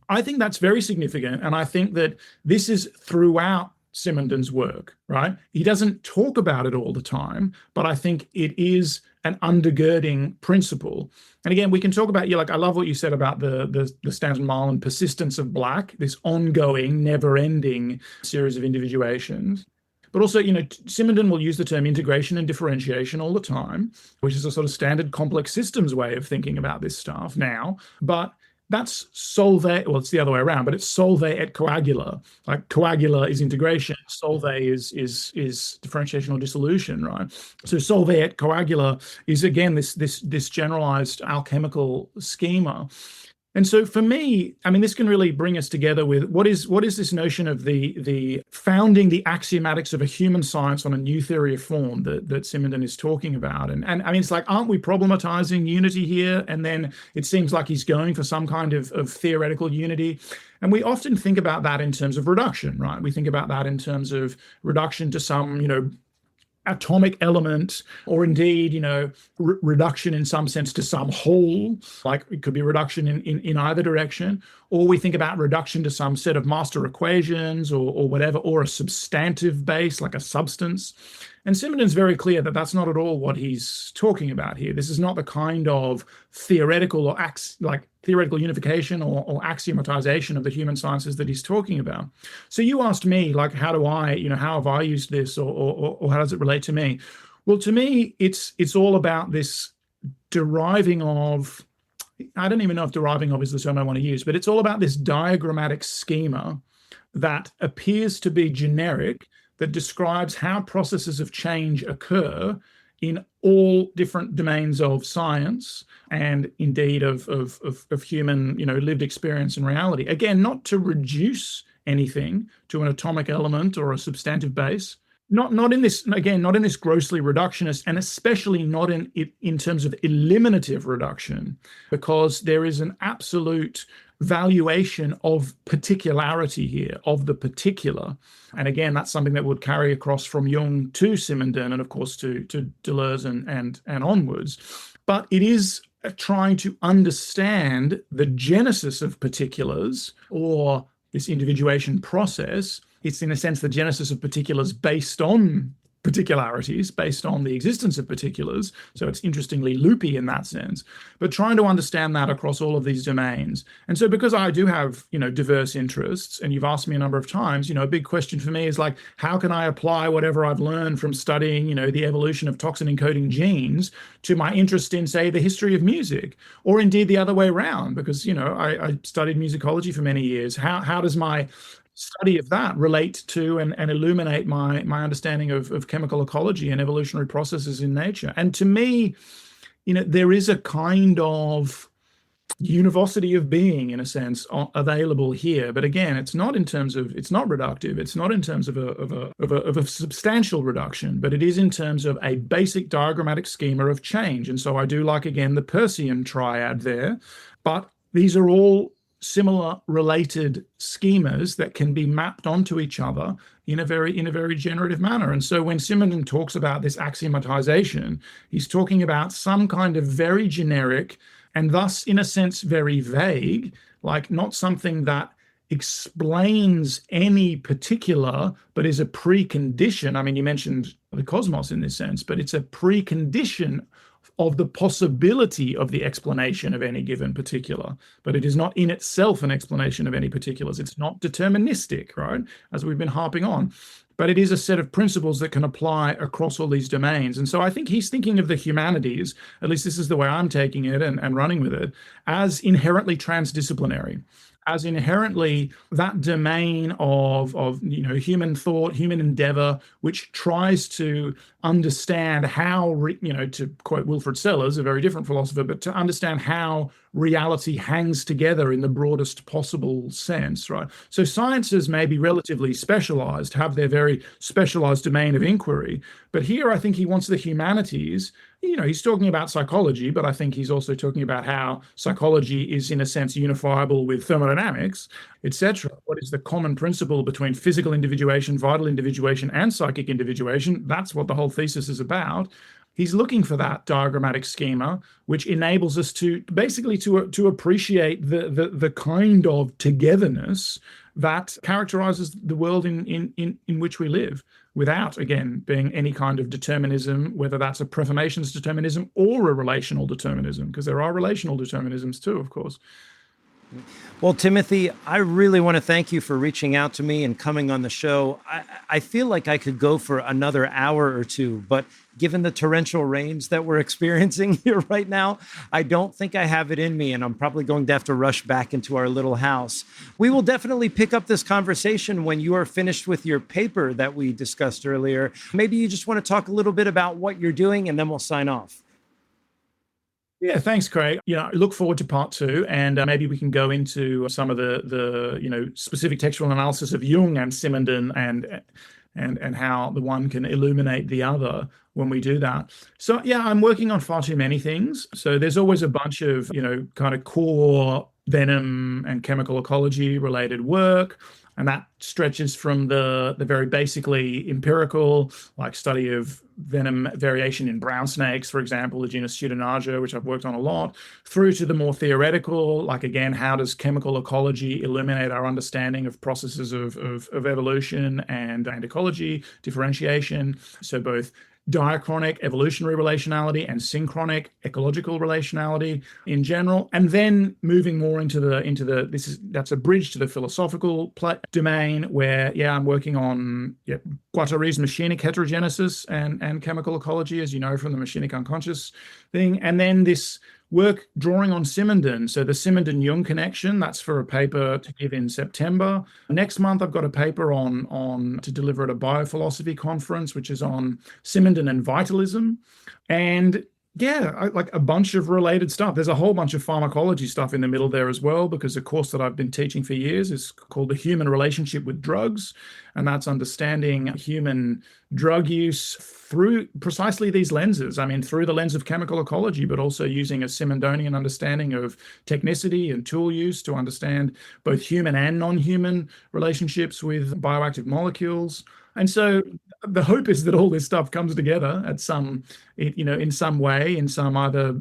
Speaker 3: I think that's very significant. And I think that this is throughout Simondon's work, right? He doesn't talk about it all the time, but I think it is an undergirding principle. And again, we can talk about, I love what you said about the Stanton Marlin persistence of black, this ongoing, never-ending series of individuations. But also, Simondon will use the term integration and differentiation all the time, which is a sort of standard complex systems way of thinking about this stuff now. But that's solve, well, it's the other way around, but it's solve et coagula. Like coagula is integration, solve is differentiation or dissolution, right? So solve et coagula is again this generalized alchemical schema. And so for me, this can really bring us together with what is this notion of the founding the axiomatics of a human science on a new theory of form that Simondon is talking about. And it's like, aren't we problematizing unity here? And then it seems like he's going for some kind of theoretical unity. And we often think about that in terms of reduction, right? We think about that in terms of reduction to some, atomic element, or indeed, reduction in some sense to some whole, like it could be reduction in either direction, or we think about reduction to some set of master equations or whatever, or a substantive base like a substance. And Simondon's very clear that that's not at all what he's talking about here. This is not the kind of theoretical or theoretical unification or axiomatization of the human sciences that he's talking about. So you asked me, like, how do I, how have I used this, or how does it relate to me? Well, to me, it's all about this deriving of, I don't even know if deriving of is the term I want to use, but it's all about this diagrammatic schema that appears to be generic, that describes how processes of change occur in all different domains of science and indeed of human, lived experience and reality. Again, not to reduce anything to an atomic element or a substantive base, not in this, again, not in this grossly reductionist, and especially not in terms of eliminative reduction, because there is an absolute valuation of particularity here, of the particular. And again, that's something that would carry across from Jung to Simondon, and of course to Deleuze and onwards. But it is trying to understand the genesis of particulars, or this individuation process. It's in a sense the genesis of particulars based on particularities, based on the existence of particulars. So it's interestingly loopy in that sense, but trying to understand that across all of these domains. And so because I do have, diverse interests, and you've asked me a number of times, a big question for me is like, how can I apply whatever I've learned from studying, the evolution of toxin encoding genes to my interest in, say, the history of music, or indeed the other way around, because, I studied musicology for many years. How does my study of that relate to and illuminate my understanding of chemical ecology and evolutionary processes in nature? And to me, there is a kind of univocity of being, in a sense, available here. But again, it's not reductive. It's not in terms of a substantial reduction, but it is in terms of a basic diagrammatic schema of change. And so I do like, again, the Persian triad there, but these are all similar related schemas that can be mapped onto each other in a very generative manner. And so when Simondon talks about this axiomatization, he's talking about some kind of very generic and thus, in a sense, very vague, like not something that explains any particular, but is a precondition. I mean, you mentioned the cosmos in this sense, but it's a precondition of the possibility of the explanation of any given particular, but it is not in itself an explanation of any particulars. It's not deterministic, right? As we've been harping on, but it is a set of principles that can apply across all these domains. And so I think he's thinking of the humanities, at least this is the way I'm taking it and running with it, as inherently transdisciplinary, as inherently that domain of human thought, human endeavor, which tries to understand how, to quote Wilfrid Sellers, a very different philosopher, but to understand how reality hangs together in the broadest possible sense, right? So sciences may be relatively specialized, have their very specialized domain of inquiry, but here I think he wants the humanities. He's talking about psychology, but I think he's also talking about how psychology is, in a sense, unifiable with thermodynamics, etc. What is the common principle between physical individuation, vital individuation, and psychic individuation? That's what the whole thesis is about. He's looking for that diagrammatic schema, which enables us to basically to appreciate the kind of togetherness that characterizes the world in which we live, without, again, being any kind of determinism, whether that's a prefirmations determinism or a relational determinism, because there are relational determinisms too, of course.
Speaker 2: Well, Timothy, I really want to thank you for reaching out to me and coming on the show. I feel like I could go for another hour or two, but given the torrential rains that we're experiencing here right now, I don't think I have it in me, and I'm probably going to have to rush back into our little house. We will definitely pick up this conversation when you are finished with your paper that we discussed earlier. Maybe you just want to talk a little bit about what you're doing, and then we'll sign off.
Speaker 3: Yeah, thanks, Craig. I look forward to part two, and maybe we can go into some of the specific textual analysis of Jung and Simondon and how the one can illuminate the other when we do that. So yeah, I'm working on far too many things. So there's always a bunch of kind of core venom and chemical ecology related work. And that stretches from the very basically empirical, like study of venom variation in brown snakes, for example, the genus Pseudonaga, which I've worked on a lot, through to the more theoretical, like again, how does chemical ecology illuminate our understanding of processes of evolution and ecology, differentiation. So both diachronic evolutionary relationality and synchronic ecological relationality in general, and then moving more into the that's a bridge to the philosophical domain where I'm working on Guattari's machinic heterogenesis and chemical ecology, as you know from the machinic unconscious thing, and then this work drawing on Simondon. So the Simondon-Jung connection, that's for a paper to give in September. Next month, I've got a paper on to deliver at a biophilosophy conference, which is on Simondon and vitalism. And like a bunch of related stuff. There's a whole bunch of pharmacology stuff in the middle there as well, because the course that I've been teaching for years is called The Human Relationship with Drugs. And that's understanding human drug use through precisely these lenses. I mean, through the lens of chemical ecology, but also using a Simondonian understanding of technicity and tool use to understand both human and non-human relationships with bioactive molecules. And so the hope is that all this stuff comes together at in some way, in some either,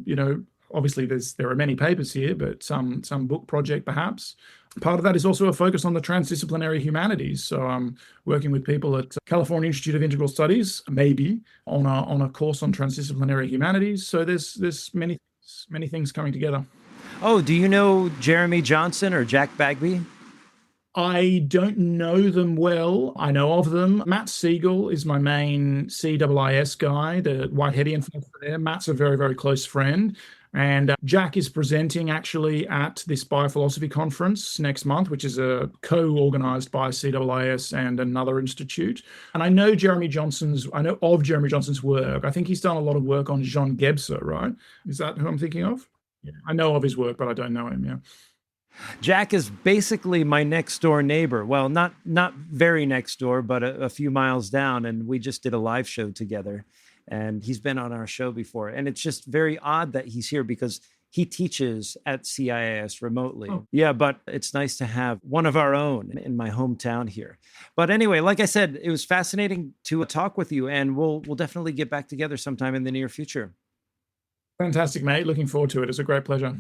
Speaker 3: obviously there are many papers here, but some book project perhaps. Part of that is also a focus on the transdisciplinary humanities. So I'm working with people at California Institute of Integral Studies, maybe on a course on transdisciplinary humanities. So there's many things coming together.
Speaker 2: Oh, do you know Jeremy Johnson or Jack Bagby?
Speaker 3: I don't know them well. I know of them. Matt Siegel is my main CIIS guy, the Whiteheadian philosopher there. Matt's a very, very close friend. And Jack is presenting actually at this biophilosophy conference next month, which is a co-organized by CIIS and another institute. And I know of Jeremy Johnson's work. I think he's done a lot of work on Jean Gebser, right? Is that who I'm thinking of? Yeah. I know of his work, but I don't know him, yeah.
Speaker 2: Jack is basically my next door neighbor. Well, not very next door, but a few miles down. And we just did a live show together. And he's been on our show before. And it's just very odd that he's here because he teaches at CIIS remotely. Oh. Yeah, but it's nice to have one of our own in my hometown here. But anyway, like I said, it was fascinating to talk with you, and we'll definitely get back together sometime in the near future.
Speaker 3: Fantastic, mate. Looking forward to it. It's a great pleasure.